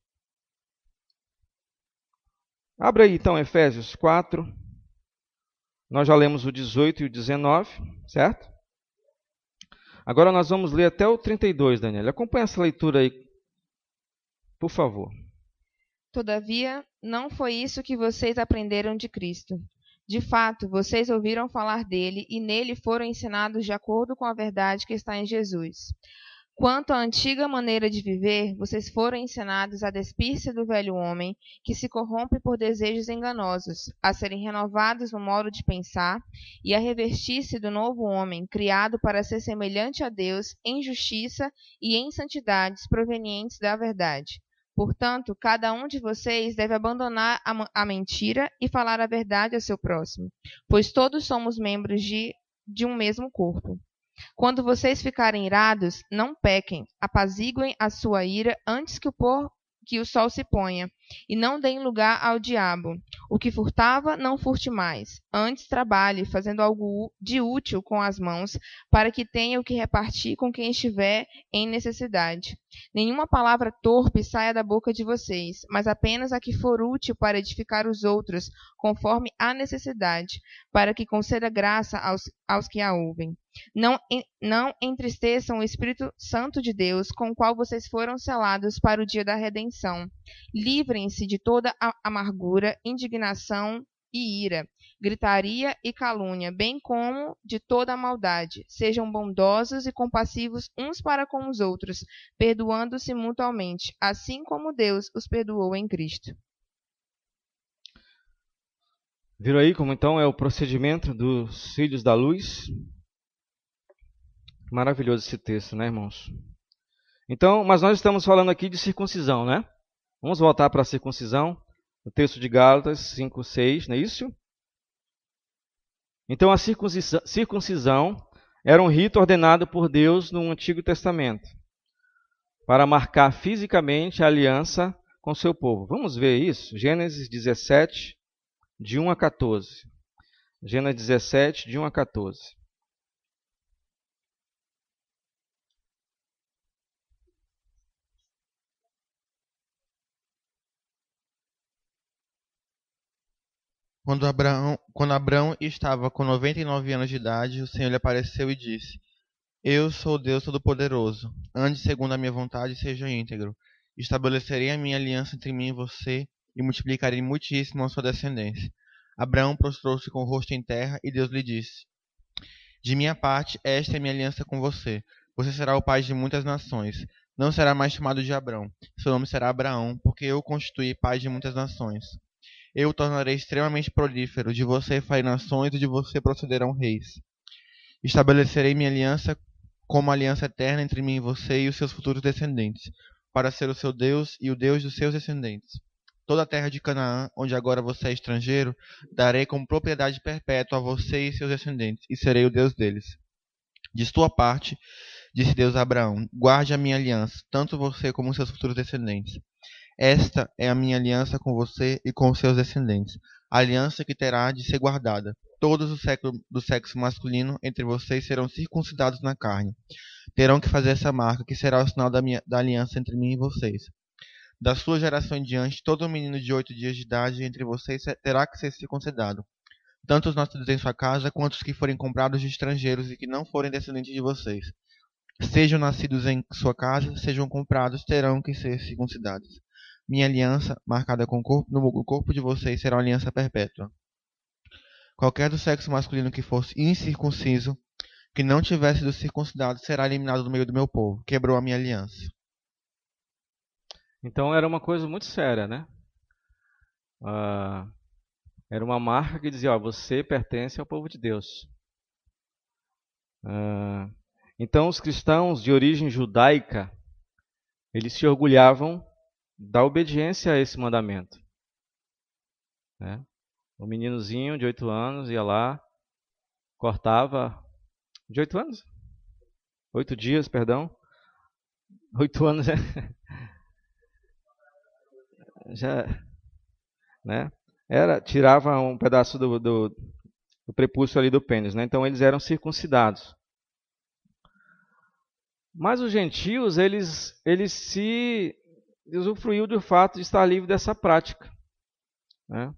Abra aí então Efésios 4. Nós já lemos o 18 e o 19, certo? Agora nós vamos ler até o 32, Daniel. Acompanhe essa leitura aí, por favor. Todavia, não foi isso que vocês aprenderam de Cristo. De fato, vocês ouviram falar dele e nele foram ensinados de acordo com a verdade que está em Jesus. Quanto à antiga maneira de viver, vocês foram ensinados a despir-se do velho homem, que se corrompe por desejos enganosos, a serem renovados no modo de pensar e a revestir-se do novo homem, criado para ser semelhante a Deus em justiça e em santidades provenientes da verdade. Portanto, cada um de vocês deve abandonar a mentira e falar a verdade a seu próximo, pois todos somos membros de um mesmo corpo. Quando vocês ficarem irados, não pequem, apaziguem a sua ira antes que o sol se ponha, E não deem lugar ao diabo. O que furtava, não furte mais. Antes trabalhe, fazendo algo de útil com as mãos, para que tenha o que repartir com quem estiver em necessidade. Nenhuma palavra torpe saia da boca de vocês, mas apenas a que for útil para edificar os outros, conforme a necessidade, para que conceda graça aos que a ouvem. Não entristeçam o Espírito Santo de Deus, com o qual vocês foram selados para o dia da redenção. Livrem-se de toda amargura, indignação e ira, gritaria e calúnia, bem como de toda a maldade. Sejam bondosos e compassivos uns para com os outros, perdoando-se mutuamente, assim como Deus os perdoou em Cristo. Viram aí como então é o procedimento dos filhos da luz? Maravilhoso esse texto, né, irmãos? Então, mas nós estamos falando aqui de circuncisão, né? Vamos voltar para a circuncisão, o texto de Gálatas 5:6, não é isso? Então, a circuncisão era um rito ordenado por Deus no Antigo Testamento, para marcar fisicamente a aliança com seu povo. Vamos ver isso? Gênesis 17, de 1 a 14. Gênesis 17, de 1 a 14. Quando Abrão estava com 99 anos de idade, o Senhor lhe apareceu e disse: Eu sou o Deus Todo-Poderoso. Ande segundo a minha vontade e seja íntegro. Estabelecerei a minha aliança entre mim e você e multiplicarei muitíssimo a sua descendência. Abraão prostrou-se com o rosto em terra e Deus lhe disse: De minha parte, esta é a minha aliança com você. Você será o pai de muitas nações. Não será mais chamado de Abrão. Seu nome será Abraão, porque eu o constituí pai de muitas nações. Eu o tornarei extremamente prolífero. De você farei nações e de você procederão reis. Estabelecerei minha aliança como aliança eterna entre mim e você e os seus futuros descendentes, para ser o seu Deus e o Deus dos seus descendentes. Toda a terra de Canaã, onde agora você é estrangeiro, darei como propriedade perpétua a você e seus descendentes, e serei o Deus deles. De sua parte, disse Deus a Abraão, guarde a minha aliança, tanto você como os seus futuros descendentes. Esta é a minha aliança com você e com os seus descendentes, a aliança que terá de ser guardada. Todos do sexo masculino entre vocês serão circuncidados na carne. Terão que fazer essa marca, que será o sinal da aliança entre mim e vocês. Da sua geração em diante, todo menino de 8 dias de idade entre vocês terá que ser circuncidado. Tanto os nascidos em sua casa, quanto os que forem comprados de estrangeiros e que não forem descendentes de vocês. Sejam nascidos em sua casa, sejam comprados, terão que ser circuncidados. Minha aliança, marcada no corpo de vocês, será uma aliança perpétua. Qualquer do sexo masculino que fosse incircunciso, que não tivesse sido circuncidado, será eliminado do meio do meu povo. Quebrou a minha aliança. Então era uma coisa muito séria, né? Era uma marca que dizia, você pertence ao povo de Deus. Então os cristãos de origem judaica, eles se orgulhavam da obediência a esse mandamento. Né? O meninozinho de 8 anos ia lá, cortava... De 8 anos? 8 dias, perdão. 8 anos já, né? Tirava um pedaço do prepúcio ali do pênis, né? Então eles eram circuncidados. Mas os gentios, eles se usufruíam do fato de estar livre dessa prática, né?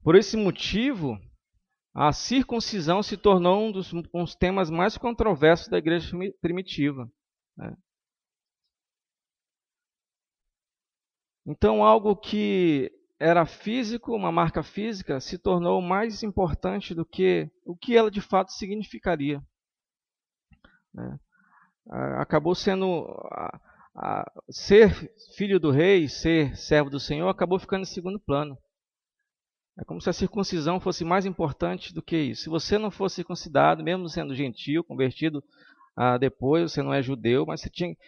Por esse motivo, a circuncisão se tornou um dos temas mais controversos da igreja primitiva, né? Então, algo que era físico, uma marca física, se tornou mais importante do que o que ela de fato significaria, né? Acabou sendo... ser filho do rei, ser servo do Senhor, acabou ficando em segundo plano. É como se a circuncisão fosse mais importante do que isso. Se você não fosse circuncidado, mesmo sendo gentil, convertido depois, você não é judeu, mas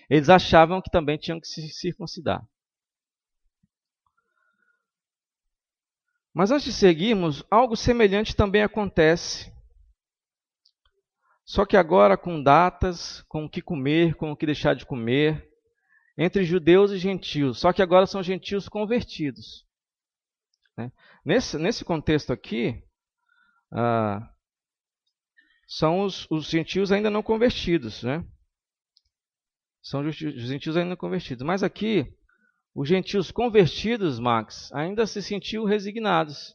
eles achavam que também tinham que se circuncidar. Mas antes de seguirmos, algo semelhante também acontece. Só que agora com datas, com o que comer, com o que deixar de comer. entre judeus e gentios, só que agora são gentios convertidos. Né? Nesse contexto aqui, são os gentios ainda não convertidos. Né? São os gentios ainda não convertidos. Mas aqui, os gentios convertidos, Max, ainda se sentiam resignados.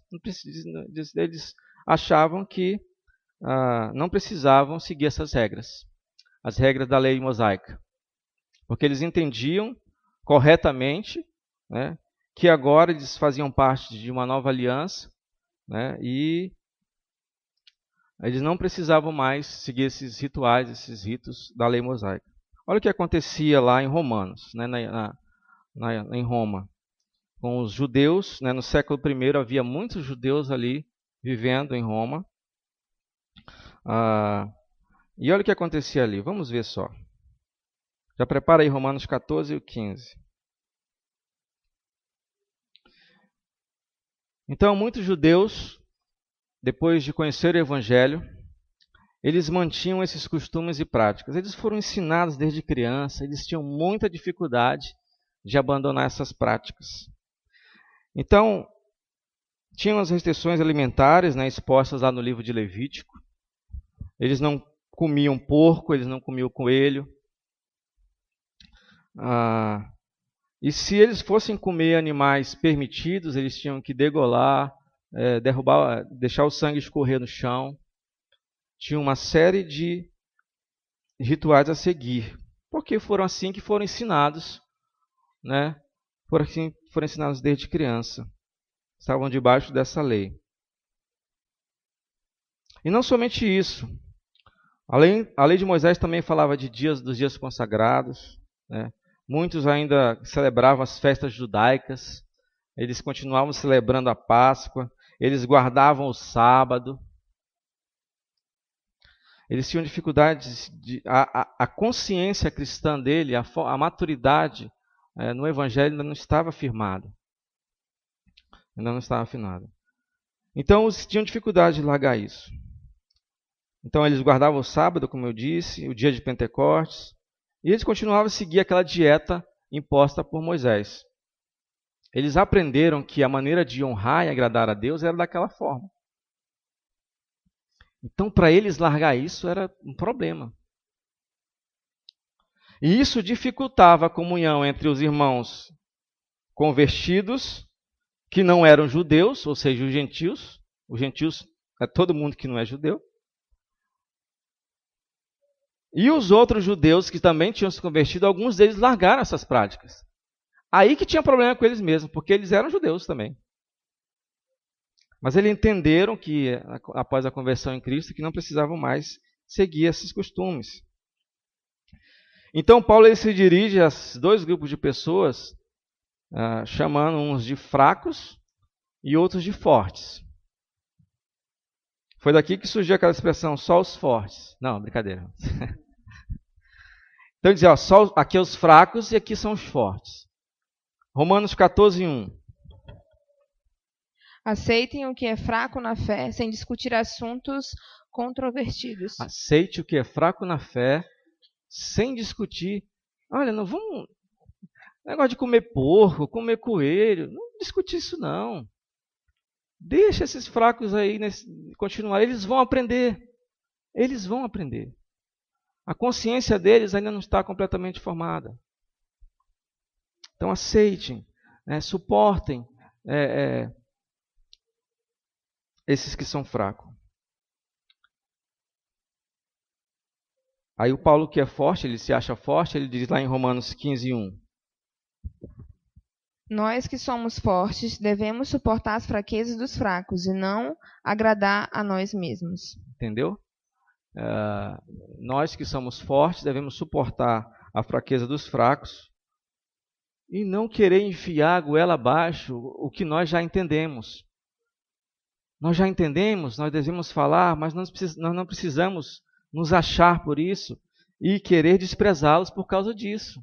Eles achavam que não precisavam seguir essas regras, as regras da lei mosaica. Porque eles entendiam corretamente, né, que agora eles faziam parte de uma nova aliança, né, e eles não precisavam mais seguir esses rituais, esses ritos da lei mosaica. Olha o que acontecia lá em Romanos, né, em Roma, com os judeus. Né, no século I havia muitos judeus ali vivendo em Roma. E olha o que acontecia ali, vamos ver só. Já prepara aí Romanos 14 e 15. Então, muitos judeus, depois de conhecer o Evangelho, eles mantinham esses costumes e práticas. Eles foram ensinados desde criança, eles tinham muita dificuldade de abandonar essas práticas. Então, tinham as restrições alimentares, né, expostas lá no livro de Levítico. Eles não comiam porco, eles não comiam coelho. E se eles fossem comer animais permitidos, eles tinham que degolar, derrubar, deixar o sangue escorrer no chão. Tinha uma série de rituais a seguir, porque foram assim que foram ensinados, né? Foram ensinados desde criança. Estavam debaixo dessa lei. E não somente isso. A lei de Moisés também falava dos dias consagrados, né? Muitos ainda celebravam as festas judaicas, eles continuavam celebrando a Páscoa, eles guardavam o sábado. Eles tinham dificuldades, a consciência cristã dele, a maturidade no Evangelho ainda não estava firmada. Ainda não estava afinada. Então, eles tinham dificuldade de largar isso. Então, eles guardavam o sábado, como eu disse, o dia de Pentecostes, e eles continuavam a seguir aquela dieta imposta por Moisés. Eles aprenderam que a maneira de honrar e agradar a Deus era daquela forma. Então, para eles largar isso era um problema. E isso dificultava a comunhão entre os irmãos convertidos, que não eram judeus, ou seja, os gentios. Os gentios é todo mundo que não é judeu. E os outros judeus que também tinham se convertido, alguns deles largaram essas práticas. Aí que tinha problema com eles mesmos, porque eles eram judeus também. Mas eles entenderam que, após a conversão em Cristo, que não precisavam mais seguir esses costumes. Então, Paulo ele se dirige a dois grupos de pessoas, chamando uns de fracos e outros de fortes. Foi daqui que surgiu aquela expressão, só os fortes. Não, brincadeira. Então, dizia, só aqui os fracos e aqui são os fortes. Romanos 14, 1. Aceitem o que é fraco na fé, sem discutir assuntos controvertidos. Aceite o que é fraco na fé, sem discutir. Olha, não vamos... Negócio de comer porco, comer coelho, não discutir isso não. Deixa esses fracos aí continuar, eles vão aprender. Eles vão aprender. A consciência deles ainda não está completamente formada. Então aceitem, suportem esses que são fracos. Aí o Paulo que é forte, ele se acha forte, ele diz lá em Romanos 15, 1. Nós que somos fortes devemos suportar as fraquezas dos fracos e não agradar a nós mesmos. Entendeu? Nós que somos fortes devemos suportar a fraqueza dos fracos e não querer enfiar a goela abaixo o que nós já entendemos. Nós já entendemos, nós devemos falar, mas nós não precisamos nos achar por isso e querer desprezá-los por causa disso.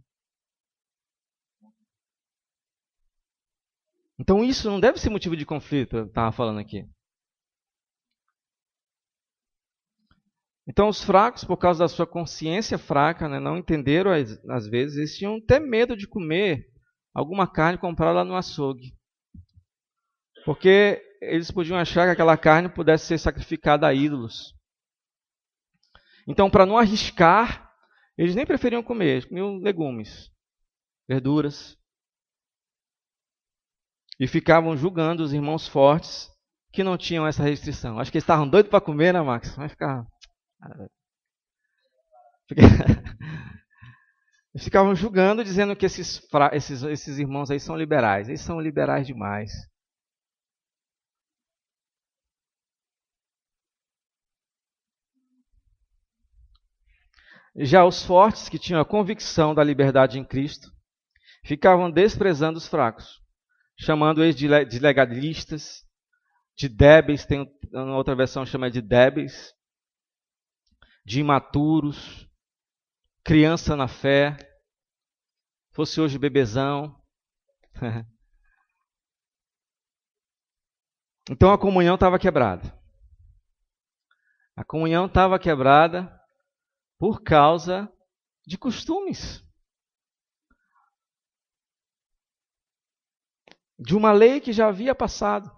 Então isso não deve ser motivo de conflito, eu estava falando aqui. Então os fracos, por causa da sua consciência fraca, né, não entenderam, às vezes, eles tinham até medo de comer alguma carne comprada lá no açougue. Porque eles podiam achar que aquela carne pudesse ser sacrificada a ídolos. Então, para não arriscar, eles nem preferiam comer, eles comiam legumes, verduras. E ficavam julgando os irmãos fortes que não tinham essa restrição. Acho que eles estavam doidos para comer, né, Max? Vai ficar... Eles ficavam julgando, dizendo que esses irmãos aí são liberais. Eles são liberais demais. Já os fortes, que tinham a convicção da liberdade em Cristo, ficavam desprezando os fracos, chamando eles de legalistas, de débeis, tem uma outra versão que chama de débeis, de imaturos, criança na fé, fosse hoje bebezão. Então a comunhão estava quebrada. A comunhão estava quebrada por causa de costumes. De uma lei que já havia passado.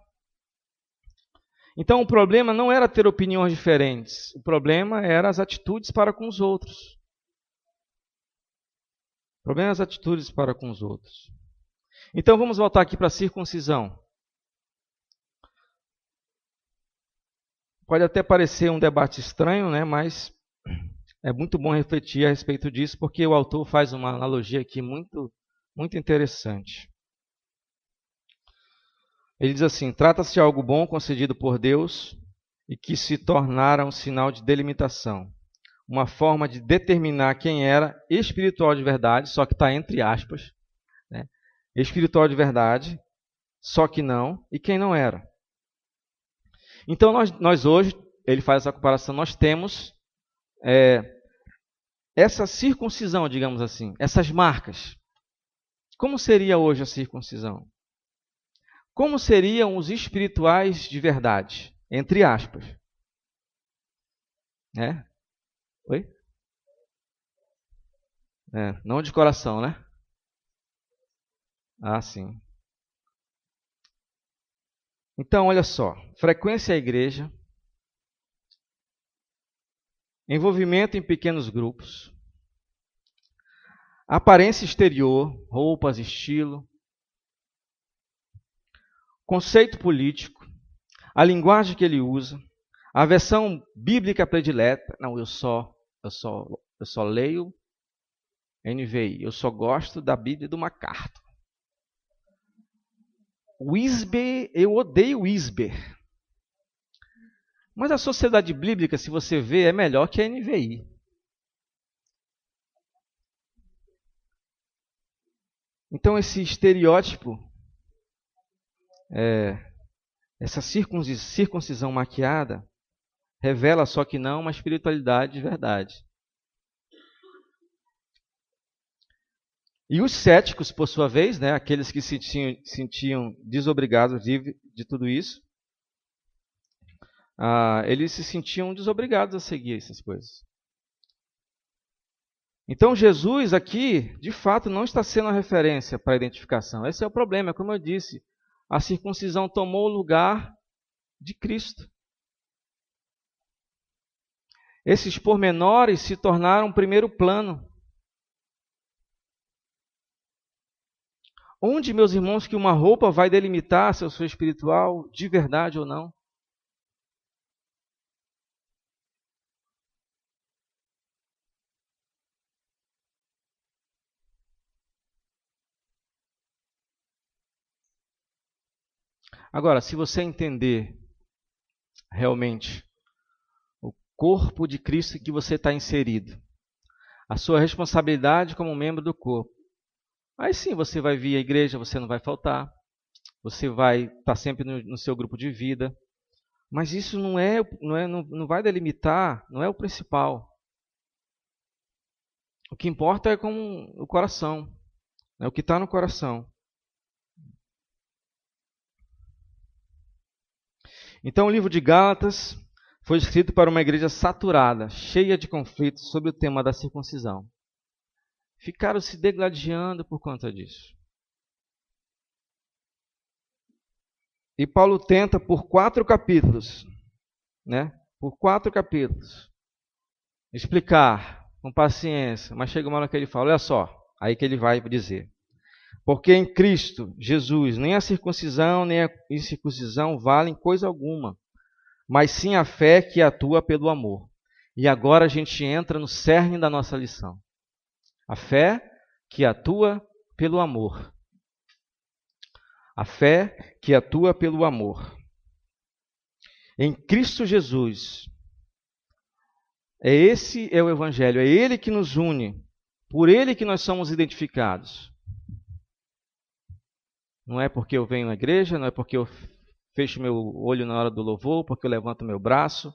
Então o problema não era ter opiniões diferentes. O problema eram as atitudes para com os outros. O problema é as atitudes para com os outros. Então vamos voltar aqui para a circuncisão. Pode até parecer um debate estranho, né? Mas é muito bom refletir a respeito disso, porque o autor faz uma analogia aqui muito, muito interessante. Ele diz assim: trata-se de algo bom concedido por Deus e que se tornara um sinal de delimitação, uma forma de determinar quem era espiritual de verdade, só que está entre aspas, né? Espiritual de verdade, só que não, e quem não era. Então nós hoje, ele faz essa comparação, nós temos essa circuncisão, digamos assim, essas marcas. Como seria hoje a circuncisão? Como seriam os espirituais de verdade? Entre aspas. Oi? Não de coração, né? Ah, sim. Então, olha só. Frequência à igreja. Envolvimento em pequenos grupos. Aparência exterior, roupas, estilo. Conceito político, a linguagem que ele usa, a versão bíblica predileta. Não, eu só leio NVI, eu só gosto da Bíblia do MacArthur. Wisber, eu odeio Wisber. Mas a Sociedade Bíblica, se você vê, é melhor que a NVI. Então esse estereótipo, essa circuncisão maquiada, revela só que não uma espiritualidade de verdade. E os céticos, por sua vez, né, aqueles que se sentiam desobrigados de tudo isso, eles se sentiam desobrigados a seguir essas coisas. Então Jesus aqui, de fato, não está sendo a referência para a identificação. Esse é o problema, como eu disse. A circuncisão tomou o lugar de Cristo. Esses pormenores se tornaram primeiro plano. Onde, meus irmãos, que uma roupa vai delimitar se eu sou espiritual de verdade ou não? Agora, se você entender realmente o corpo de Cristo em que você está inserido, a sua responsabilidade como membro do corpo, aí sim você vai vir à igreja, você não vai faltar, você vai estar sempre no seu grupo de vida, mas isso não vai delimitar, não é o principal. O que importa é com o coração, é o que está no coração. Então o livro de Gálatas foi escrito para uma igreja saturada, cheia de conflitos sobre o tema da circuncisão. Ficaram se degladiando por conta disso. E Paulo tenta por 4 capítulos, por 4 capítulos, explicar com paciência, mas chega uma hora que ele fala, olha só, aí que ele vai dizer. Porque em Cristo Jesus nem a circuncisão nem a incircuncisão valem coisa alguma, mas sim a fé que atua pelo amor. E agora a gente entra no cerne da nossa lição. A fé que atua pelo amor. A fé que atua pelo amor. Em Cristo Jesus. Esse é o Evangelho, é Ele que nos une. Por Ele que nós somos identificados. Não é porque eu venho à igreja, não é porque eu fecho meu olho na hora do louvor, porque eu levanto meu braço.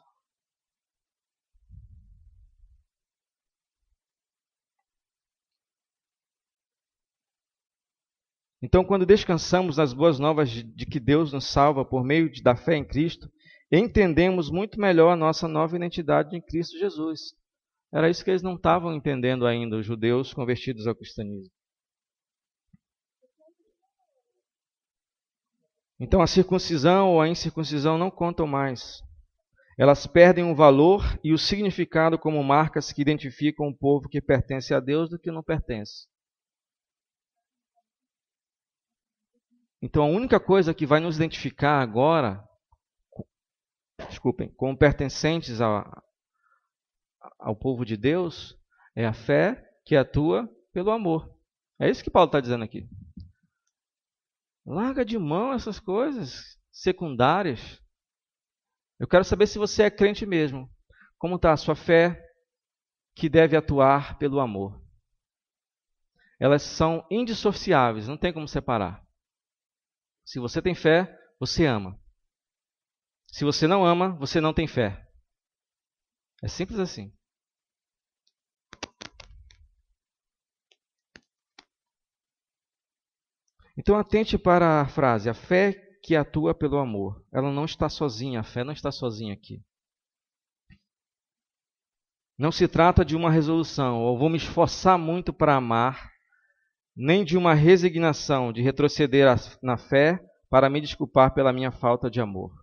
Então, quando descansamos nas boas novas de que Deus nos salva por meio da fé em Cristo, entendemos muito melhor a nossa nova identidade em Cristo Jesus. Era isso que eles não estavam entendendo ainda, os judeus convertidos ao cristianismo. Então, a circuncisão ou a incircuncisão não contam mais. Elas perdem o valor e o significado como marcas que identificam o povo que pertence a Deus do que não pertence. Então, a única coisa que vai nos identificar agora, como pertencentes ao povo de Deus, é a fé que atua pelo amor. É isso que Paulo está dizendo aqui. Larga de mão essas coisas secundárias. Eu quero saber se você é crente mesmo. Como está a sua fé que deve atuar pelo amor? Elas são indissociáveis, não tem como separar. Se você tem fé, você ama. Se você não ama, você não tem fé. É simples assim. Então atente para a frase, a fé que atua pelo amor. Ela não está sozinha, a fé não está sozinha aqui. Não se trata de uma resolução, ou vou me esforçar muito para amar, nem de uma resignação de retroceder na fé para me desculpar pela minha falta de amor.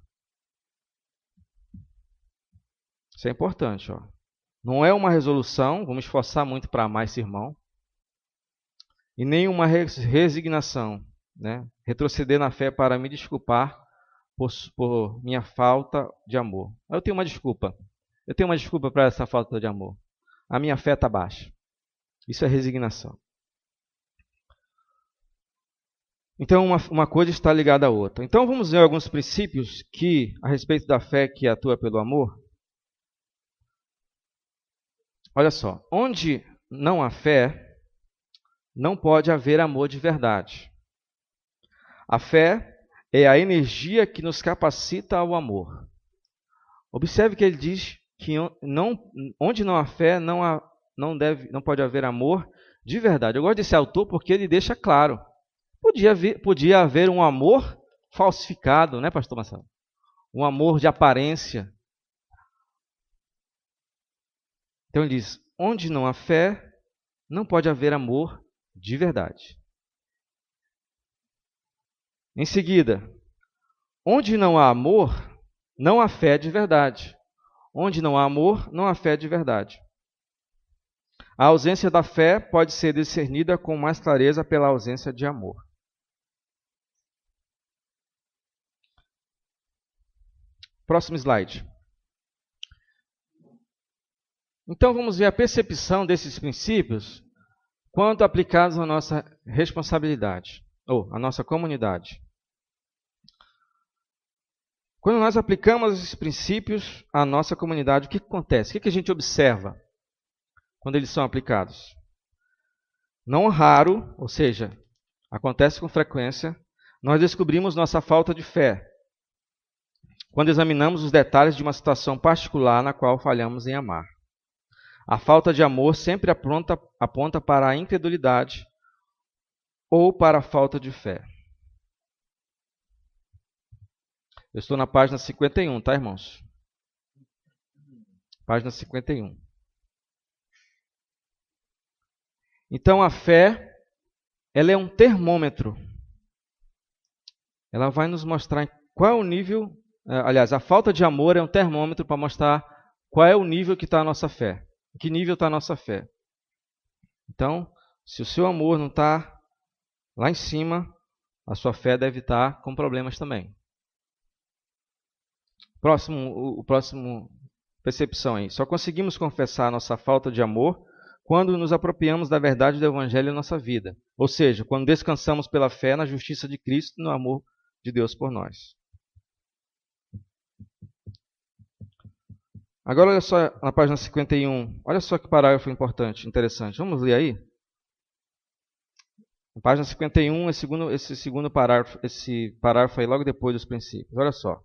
Isso é importante. Não é uma resolução, vou me esforçar muito para amar esse irmão, e nem uma resignação, retroceder na fé para me desculpar por minha falta de amor. Eu tenho uma desculpa para essa falta de amor. A minha fé está baixa. Isso é resignação. Então, uma coisa está ligada à outra. Então, vamos ver alguns princípios a respeito da fé que atua pelo amor. Olha só, onde não há fé, não pode haver amor de verdade. A fé é a energia que nos capacita ao amor. Observe que ele diz que onde não há fé, não pode haver amor de verdade. Eu gosto desse autor porque ele deixa claro. Podia haver um amor falsificado, né, pastor Marcelo? Um amor de aparência. Então ele diz, onde não há fé, não pode haver amor de verdade. Em seguida, onde não há amor, não há fé de verdade. Onde não há amor, não há fé de verdade. A ausência da fé pode ser discernida com mais clareza pela ausência de amor. Próximo slide. Então vamos ver a percepção desses princípios quanto aplicados à nossa responsabilidade, ou à nossa comunidade. Quando nós aplicamos esses princípios à nossa comunidade, o que acontece? O que a gente observa quando eles são aplicados? Não raro, ou seja, acontece com frequência, nós descobrimos nossa falta de fé quando examinamos os detalhes de uma situação particular na qual falhamos em amar. A falta de amor sempre aponta para a incredulidade ou para a falta de fé. Eu estou na página 51, tá, irmãos? Página 51. Então a fé, ela é um termômetro. Ela vai nos mostrar qual é o nível. Aliás, a falta de amor é um termômetro para mostrar qual é o nível que está a nossa fé. Em que nível está a nossa fé. Então, se o seu amor não está lá em cima, a sua fé deve estar com problemas também. O próximo percepção aí. Só conseguimos confessar a nossa falta de amor quando nos apropriamos da verdade do Evangelho em nossa vida. Ou seja, quando descansamos pela fé na justiça de Cristo e no amor de Deus por nós. Agora olha só na página 51. Olha só que parágrafo importante, interessante. Vamos ler aí? Na página 51, esse parágrafo aí logo depois dos princípios. Olha só.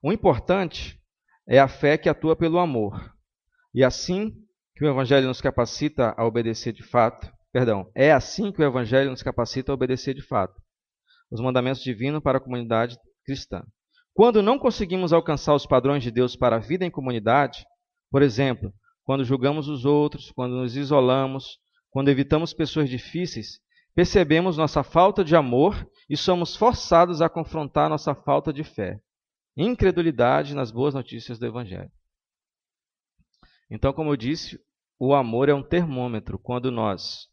O importante é a fé que atua pelo amor. E assim que o Evangelho nos capacita a obedecer de fato, é assim que o Evangelho nos capacita a obedecer de fato os mandamentos divinos para a comunidade cristã. Quando não conseguimos alcançar os padrões de Deus para a vida em comunidade, por exemplo, quando julgamos os outros, quando nos isolamos, quando evitamos pessoas difíceis, percebemos nossa falta de amor e somos forçados a confrontar nossa falta de fé, incredulidade nas boas notícias do Evangelho. Então, como eu disse, o amor é um termômetro. Quando nós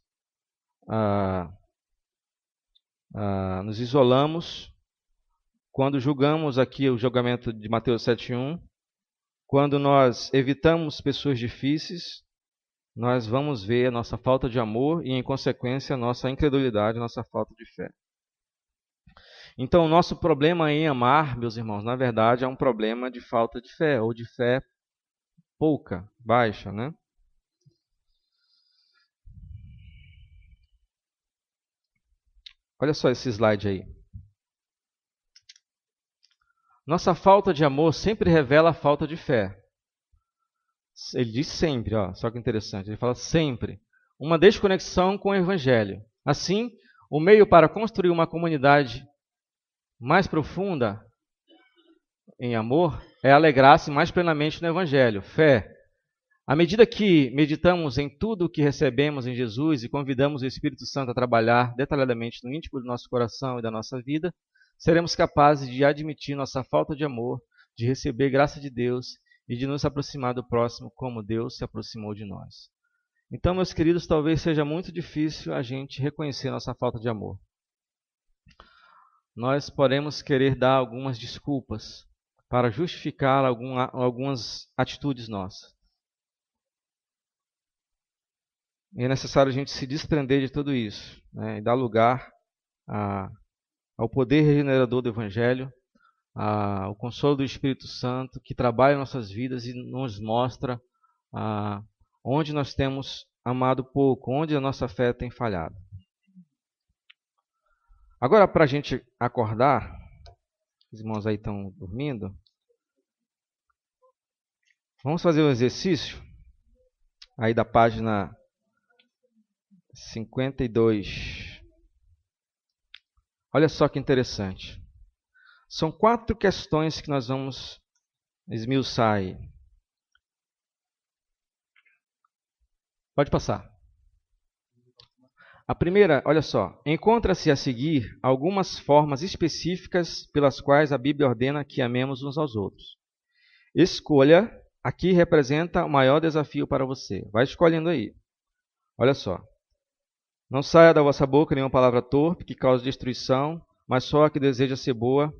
nos isolamos, quando julgamos aqui o julgamento de Mateus 7:1, quando nós evitamos pessoas difíceis, nós vamos ver a nossa falta de amor e, em consequência, a nossa incredulidade, a nossa falta de fé. Então, o nosso problema em amar, meus irmãos, na verdade, é um problema de falta de fé, ou de fé pouca, baixa, né? Olha só esse slide aí. Nossa falta de amor sempre revela a falta de fé. Ele diz sempre, ó, só que interessante, ele fala sempre. Uma desconexão com o Evangelho. Assim, o meio para construir uma comunidade mais profunda em amor é alegrar-se mais plenamente no Evangelho, fé. À medida que meditamos em tudo o que recebemos em Jesus e convidamos o Espírito Santo a trabalhar detalhadamente no íntimo do nosso coração e da nossa vida, seremos capazes de admitir nossa falta de amor, de receber graça de Deus e de nos aproximar do próximo como Deus se aproximou de nós. Então, meus queridos, talvez seja muito difícil a gente reconhecer nossa falta de amor. Nós podemos querer dar algumas desculpas para justificar algumas atitudes nossas. E é necessário a gente se desprender de tudo isso, né, e dar lugar ao poder regenerador do Evangelho, ao consolo do Espírito Santo, que trabalha em nossas vidas e nos mostra onde nós temos amado pouco, onde a nossa fé tem falhado. Agora, para a gente acordar, os irmãos aí estão dormindo, vamos fazer um exercício aí da página 52. Olha só que interessante. São 4 questões que nós vamos esmiuçar aí. Pode passar. A primeira, olha só. Encontra-se a seguir algumas formas específicas pelas quais a Bíblia ordena que amemos uns aos outros. Escolha, aqui representa o maior desafio para você. Vai escolhendo aí. Olha só. Não saia da vossa boca nenhuma palavra torpe que cause destruição, mas só a que deseja ser boa,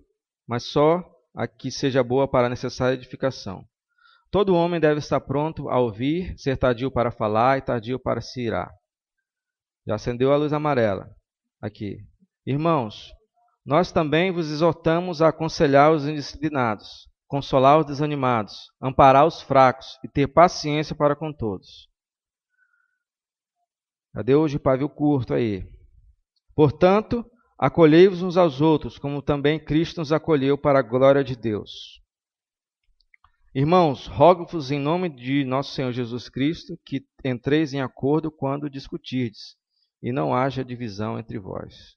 mas só a que seja boa para a necessária edificação. Todo homem deve estar pronto a ouvir, ser tardio para falar e tardio para se irar. Já acendeu a luz amarela. Aqui. Irmãos, nós também vos exortamos a aconselhar os indisciplinados, consolar os desanimados, amparar os fracos e ter paciência para com todos. Cadê hoje o pavio curto aí? Portanto, acolhei-vos uns aos outros, como também Cristo nos acolheu para a glória de Deus. Irmãos, rogo-vos em nome de nosso Senhor Jesus Cristo que entreis em acordo quando discutirdes, e não haja divisão entre vós.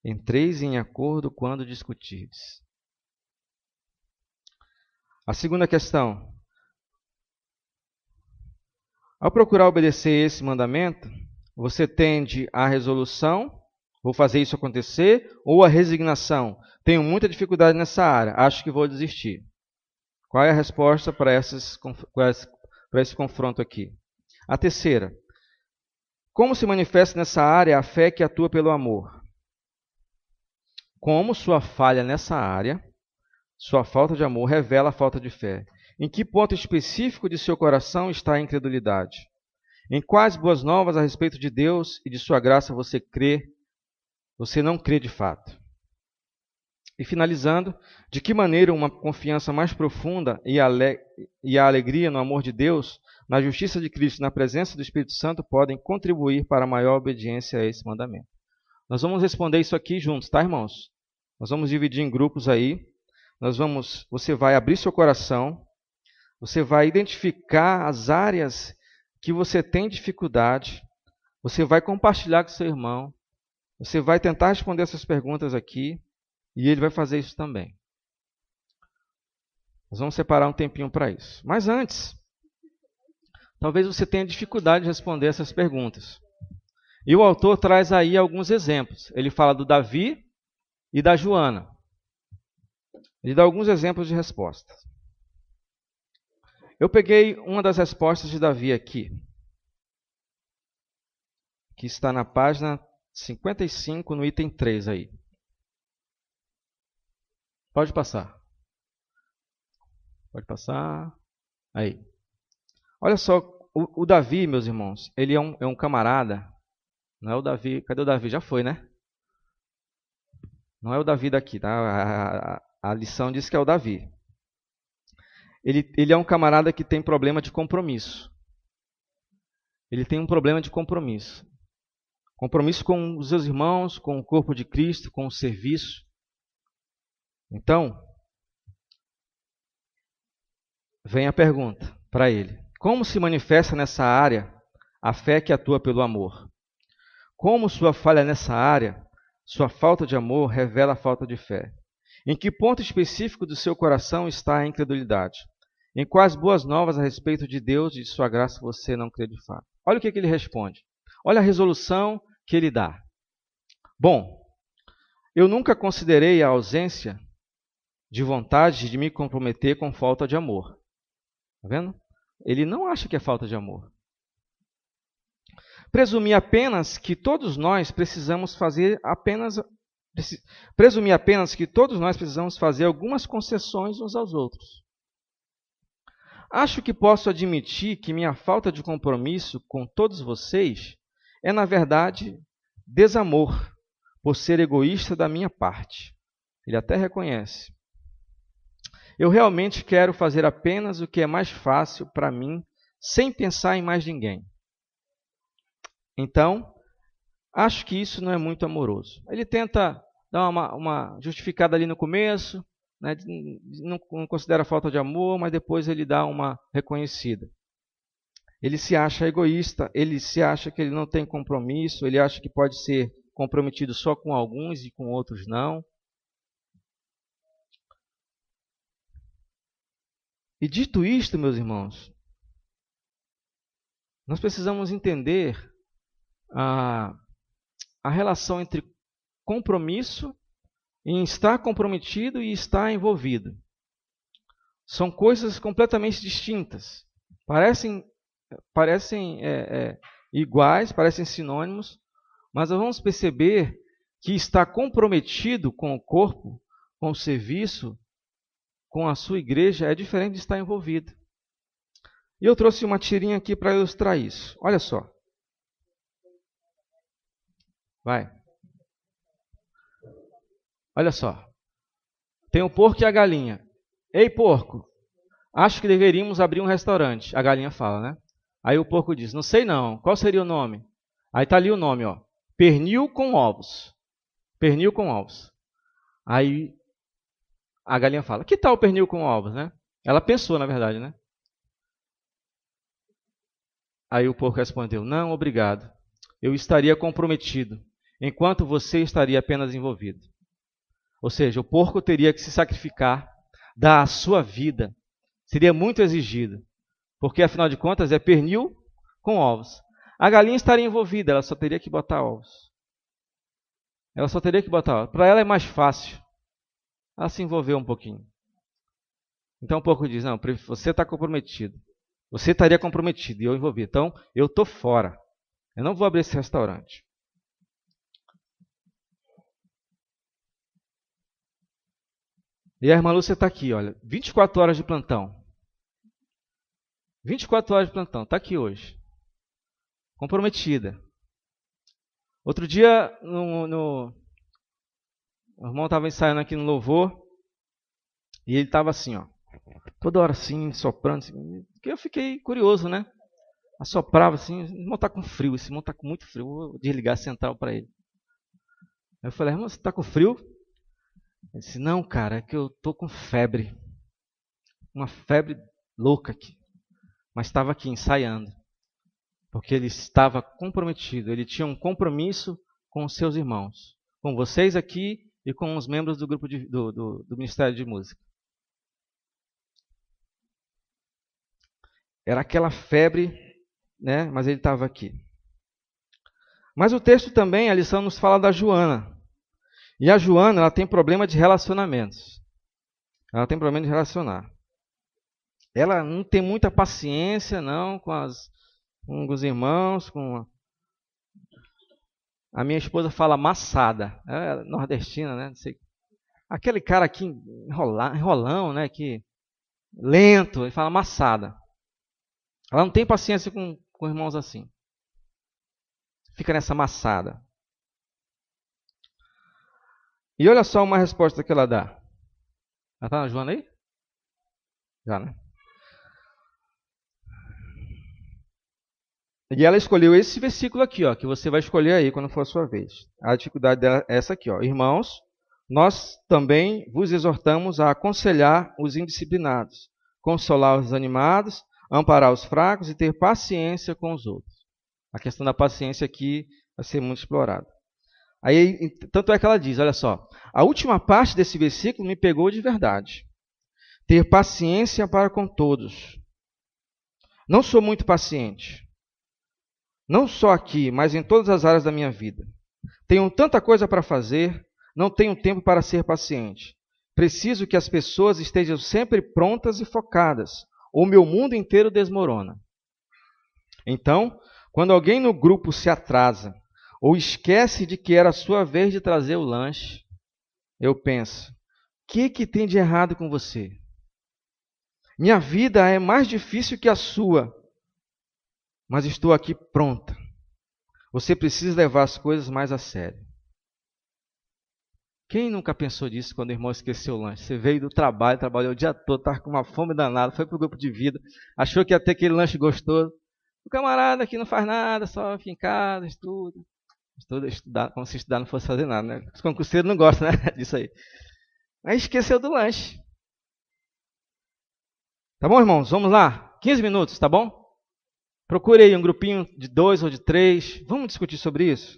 Entreis em acordo quando discutirdes. A segunda questão. Ao procurar obedecer esse mandamento, você tende à resolução, vou fazer isso acontecer, ou à resignação, tenho muita dificuldade nessa área, acho que vou desistir. Qual é a resposta para esse confronto aqui? A terceira. Como se manifesta nessa área a fé que atua pelo amor? Como sua falha nessa área, sua falta de amor, revela a falta de fé? Em que ponto específico de seu coração está a incredulidade? Em quais boas novas a respeito de Deus e de sua graça você crê, você não crê de fato? E finalizando, de que maneira uma confiança mais profunda e a alegria no amor de Deus, na justiça de Cristo, na presença do Espírito Santo, podem contribuir para a maior obediência a esse mandamento? Nós vamos responder isso aqui juntos, tá, irmãos? Nós vamos dividir em grupos aí. Você vai abrir seu coração, você vai identificar as áreas que você tem dificuldade, você vai compartilhar com seu irmão, você vai tentar responder essas perguntas aqui, e ele vai fazer isso também. Nós vamos separar um tempinho para isso. Mas antes, talvez você tenha dificuldade de responder essas perguntas. E o autor traz aí alguns exemplos. Ele fala do Davi e da Joana. Ele dá alguns exemplos de respostas. Eu peguei uma das respostas de Davi aqui, que está na página 55, no item 3 aí. Pode passar. Pode passar. Aí. Olha só, o Davi, meus irmãos, ele é um camarada. Não é o Davi. Cadê o Davi? Já foi, né? Não é o Davi daqui, tá? A lição diz que é o Davi. Ele é um camarada que tem problema de compromisso. Ele tem um problema de compromisso. Compromisso com os seus irmãos, com o corpo de Cristo, com o serviço. Então, vem a pergunta para ele. Como se manifesta nessa área a fé que atua pelo amor? Como sua falha nessa área, sua falta de amor, revela a falta de fé? Em que ponto específico do seu coração está a incredulidade? Em quais boas novas a respeito de Deus e de sua graça você não crê de fato? Olha o que ele responde. Olha a resolução que ele dá. Bom, eu nunca considerei a ausência de vontade de me comprometer com falta de amor. Está vendo? Ele não acha que é falta de amor. Presumi apenas que todos nós precisamos fazer algumas concessões uns aos outros. Acho que posso admitir que minha falta de compromisso com todos vocês é, na verdade, desamor, por ser egoísta da minha parte. Ele até reconhece. Eu realmente quero fazer apenas o que é mais fácil para mim, sem pensar em mais ninguém. Então, acho que isso não é muito amoroso. Ele tenta dar uma justificada ali no começo, né, não considera falta de amor, mas depois ele dá uma reconhecida. Ele se acha egoísta, ele se acha que ele não tem compromisso, ele acha que pode ser comprometido só com alguns e com outros não. E dito isto, meus irmãos, nós precisamos entender a relação entre compromisso, em estar comprometido e estar envolvido. São coisas completamente distintas. Parecem iguais, parecem sinônimos, mas nós vamos perceber que estar comprometido com o corpo, com o serviço, com a sua igreja, é diferente de estar envolvido. E eu trouxe uma tirinha aqui para ilustrar isso. Olha só. Vai. Olha só. Tem o porco e a galinha. Ei, porco, acho que deveríamos abrir um restaurante. A galinha fala, né? Aí o porco diz, não sei não, qual seria o nome? Aí está ali o nome, ó. Pernil com ovos. Pernil com ovos. Aí a galinha fala, que tal o pernil com ovos, né? Ela pensou, na verdade, né? Aí o porco respondeu, não, obrigado. Eu estaria comprometido, enquanto você estaria apenas envolvido. Ou seja, o porco teria que se sacrificar, dar a sua vida Seria muito exigido, porque afinal de contas é pernil com ovos. A galinha estaria envolvida, ela só teria que botar ovos. Ela só teria que botar ovos. Para ela é mais fácil. Ela se envolveu um pouquinho. Então o porco diz, não, você está comprometido. Você estaria comprometido e eu envolvi. Então eu estou fora. Eu não vou abrir esse restaurante. E a irmã Lúcia está aqui, olha, 24 horas de plantão. 24 horas de plantão, está aqui hoje. Comprometida. Outro dia, o irmão estava ensaiando aqui no louvor, e ele estava assim, ó, toda hora assim, soprando, assim, que eu fiquei curioso, né? Assoprava assim, esse irmão está com frio, esse irmão está com muito frio, vou desligar a central para ele. Aí eu falei, irmão, você está com frio? Ele disse, não, cara, é que eu estou com febre. Uma febre louca aqui. Mas estava aqui ensaiando. Porque ele estava comprometido. Ele tinha um compromisso com os seus irmãos. Com vocês aqui e com os membros do grupo do Ministério de Música. Era aquela febre, né? Mas ele estava aqui. Mas o texto também, a lição nos fala da Joana. E a Joana, ela tem problema de relacionamentos. Ela tem problema de relacionar. Ela não tem muita paciência, não, com os irmãos, A minha esposa fala maçada. Ela é nordestina, né? Não sei. Aquele cara aqui, enrolão, né? Que lento, ele fala maçada. Ela não tem paciência com irmãos assim. Fica nessa maçada. E olha só uma resposta que ela dá. Ela está na Joana aí? Já, né? E ela escolheu esse versículo aqui, ó, que você vai escolher aí quando for a sua vez. A dificuldade dela é essa aqui, ó. Irmãos, nós também vos exortamos a aconselhar os indisciplinados, consolar os desanimados, amparar os fracos e ter paciência com os outros. A questão da paciência aqui vai ser muito explorada. Aí, tanto é que ela diz, olha só, a última parte desse versículo me pegou de verdade. Ter paciência para com todos. Não sou muito paciente. Não só aqui, mas em todas as áreas da minha vida. Tenho tanta coisa para fazer, não tenho tempo para ser paciente. Preciso que as pessoas estejam sempre prontas e focadas, ou meu mundo inteiro desmorona. Então, quando alguém no grupo se atrasa, ou esquece de que era a sua vez de trazer o lanche, eu penso, o que tem de errado com você? Minha vida é mais difícil que a sua, mas estou aqui pronta. Você precisa levar as coisas mais a sério. Quem nunca pensou disso quando o irmão esqueceu o lanche? Você veio do trabalho, trabalhou o dia todo, estava com uma fome danada, foi para o grupo de vida, achou que ia ter aquele lanche gostoso. O camarada que não faz nada, só fica em casa, estuda, estudar, como se estudar não fosse fazer nada, né? Os concurseiros não gostam, né, disso aí. Aí esqueceu do lanche. Tá bom, irmãos? Vamos lá? 15 minutos, tá bom? Procure aí um grupinho de 2 ou de 3. Vamos discutir sobre isso?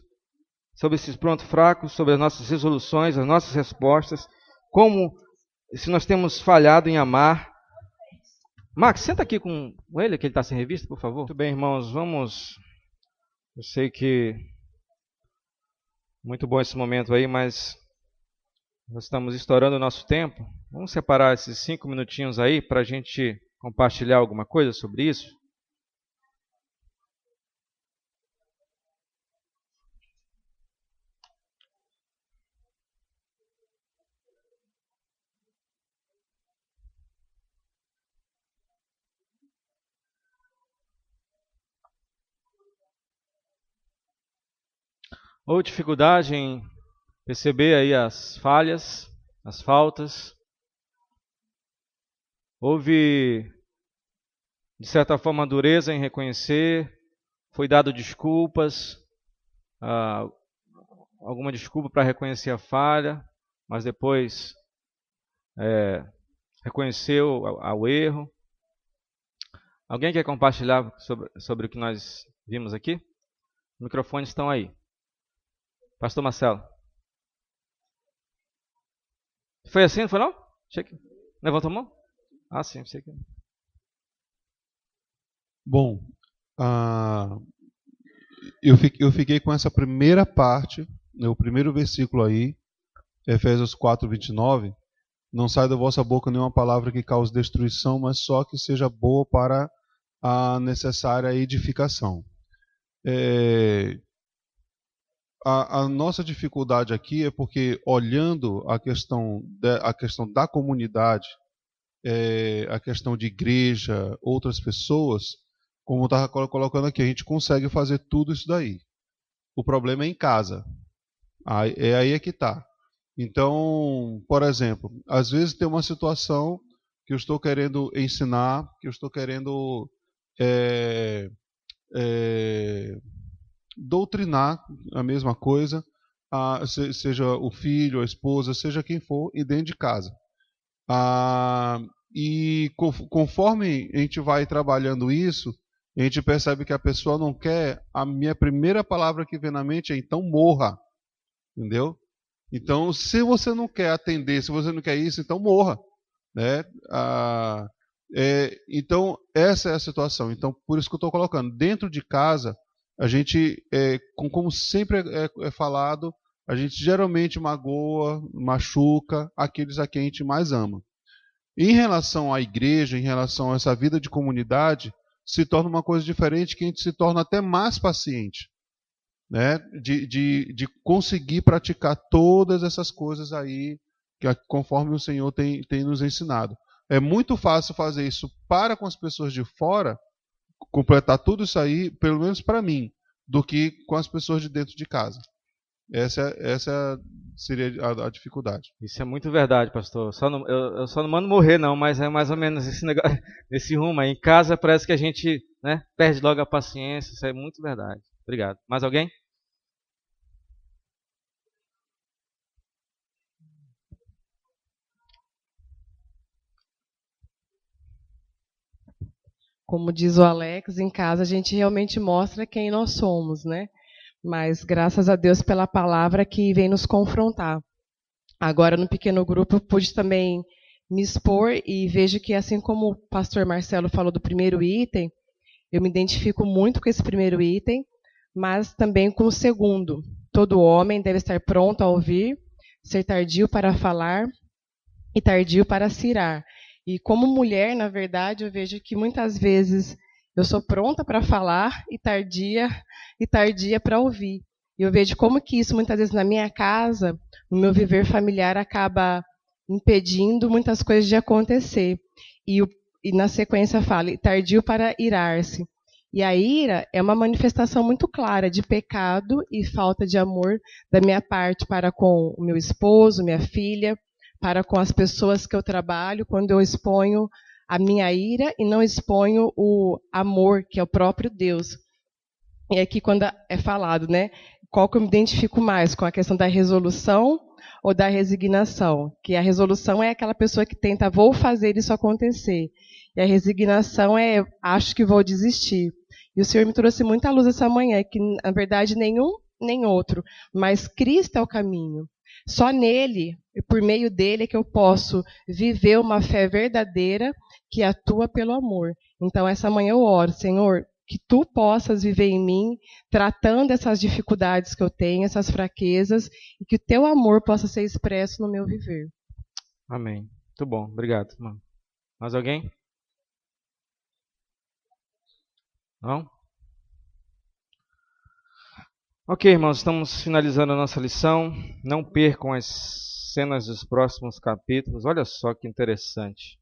Sobre esses prontos fracos, sobre as nossas resoluções, as nossas respostas. Como, se nós temos falhado em amar. Max, senta aqui com ele, que ele está sem revista, por favor. Muito bem, irmãos, vamos... Eu sei que... Muito bom esse momento aí, mas... Nós estamos estourando o nosso tempo. Vamos separar esses 5 minutinhos aí para a gente compartilhar alguma coisa sobre isso. Ou dificuldade em perceber aí as falhas, as faltas. Houve, de certa forma, dureza em reconhecer. Foi dado desculpas, alguma desculpa para reconhecer a falha, mas depois reconheceu o erro. Alguém quer compartilhar sobre o que nós vimos aqui? Os microfones estão aí. Pastor Marcelo. Foi assim, não foi não? Levantou a mão? Ah, sim, sei que... Bom, eu fiquei com essa primeira parte, né, o primeiro versículo aí, Efésios 4:29. Não sai da vossa boca nenhuma palavra que cause destruição, mas só que seja boa para a necessária edificação. A nossa dificuldade aqui é porque, olhando a questão da comunidade, a questão de igreja, outras pessoas, como eu estava colocando aqui, a gente consegue fazer tudo isso daí. O problema é em casa. Aí é que está. Então, por exemplo, às vezes tem uma situação que eu estou querendo ensinar, que eu estou querendo doutrinar a mesma coisa, seja o filho, a esposa, seja quem for, e dentro de casa. E conforme a gente vai trabalhando isso, a gente percebe que a pessoa não quer. A minha primeira palavra que vem na mente é: então morra. Entendeu? Então, se você não quer atender, se você não quer isso, então morra. Né? Então, essa é a situação. Então, por isso que eu estou colocando. Dentro de casa, a gente, como sempre é falado, a gente geralmente magoa, machuca aqueles a quem a gente mais ama. Em relação à igreja, em relação a essa vida de comunidade, se torna uma coisa diferente, que a gente se torna até mais paciente, né? De conseguir praticar todas essas coisas aí, conforme o Senhor tem nos ensinado. É muito fácil fazer isso para com as pessoas de fora, completar tudo isso aí, pelo menos para mim, do que com as pessoas de dentro de casa. Essa seria a dificuldade. Isso é muito verdade, pastor. Eu só não mando morrer, não, mas é mais ou menos esse negócio, nesse rumo aí. Em casa parece que a gente, né, perde logo a paciência. Isso é muito verdade. Obrigado. Mais alguém? Como diz o Alex, em casa a gente realmente mostra quem nós somos, né? Mas graças a Deus pela palavra que vem nos confrontar. Agora, no pequeno grupo, eu pude também me expor e vejo que, assim como o pastor Marcelo falou do primeiro item, eu me identifico muito com esse primeiro item, mas também com o segundo. Todo homem deve estar pronto a ouvir, ser tardio para falar e tardio para se irar. E como mulher, na verdade, eu vejo que muitas vezes eu sou pronta para falar e tardia para ouvir. E eu vejo como que isso, muitas vezes, na minha casa, no meu viver familiar, acaba impedindo muitas coisas de acontecer. E na sequência fala, tardio para irar-se. E a ira é uma manifestação muito clara de pecado e falta de amor da minha parte para com o meu esposo, minha filha, para com as pessoas que eu trabalho, quando eu exponho a minha ira e não exponho o amor, que é o próprio Deus. E aqui quando é falado, né, qual que eu me identifico mais, com a questão da resolução ou da resignação? Que a resolução é aquela pessoa que tenta, vou fazer isso acontecer. E a resignação é, acho que vou desistir. E o Senhor me trouxe muita luz essa manhã, que na verdade nenhum nem outro, mas Cristo é o caminho. Só nele, e por meio dele, é que eu posso viver uma fé verdadeira que atua pelo amor. Então, essa manhã eu oro, Senhor, que tu possas viver em mim, tratando essas dificuldades que eu tenho, essas fraquezas, e que o teu amor possa ser expresso no meu viver. Amém. Muito bom. Obrigado, irmão. Mais alguém? Não? Ok, irmãos, estamos finalizando a nossa lição. Não percam as cenas dos próximos capítulos. Olha só que interessante.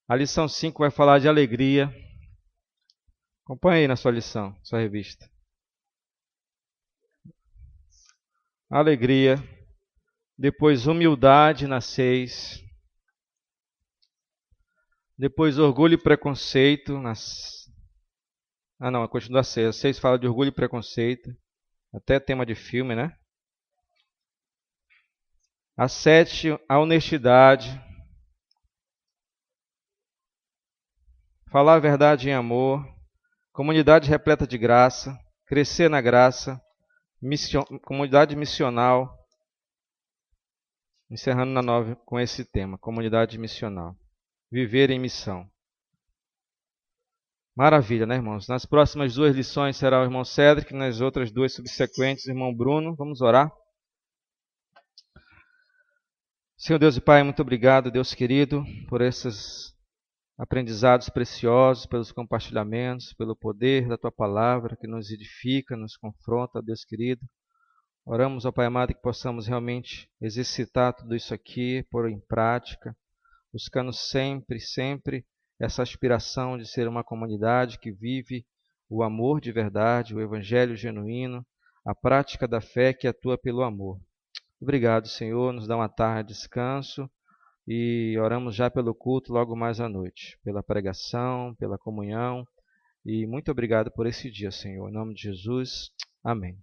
A lição 5 vai falar de alegria. Acompanhe aí na sua lição, sua revista. Alegria. Depois humildade na 6. Depois orgulho e preconceito. Continua a 6. A 6 fala de orgulho e preconceito. Até tema de filme, né? A 7, a honestidade. Falar a verdade em amor. Comunidade repleta de graça. Crescer na graça. Comunidade missional. Encerrando na 9 com esse tema. Comunidade missional. Viver em missão. Maravilha, né, irmãos? Nas próximas 2 lições será o irmão Cédric, nas outras 2 subsequentes, o irmão Bruno. Vamos orar. Senhor Deus e Pai, muito obrigado, Deus querido, por esses aprendizados preciosos, pelos compartilhamentos, pelo poder da Tua palavra que nos edifica, nos confronta, Deus querido. Oramos, ó Pai amado, que possamos realmente exercitar tudo isso aqui, pôr em prática, buscando sempre essa aspiração de ser uma comunidade que vive o amor de verdade, o evangelho genuíno, a prática da fé que atua pelo amor. Obrigado, Senhor, nos dá uma tarde de descanso e oramos já pelo culto logo mais à noite, pela pregação, pela comunhão e muito obrigado por esse dia, Senhor. Em nome de Jesus, amém.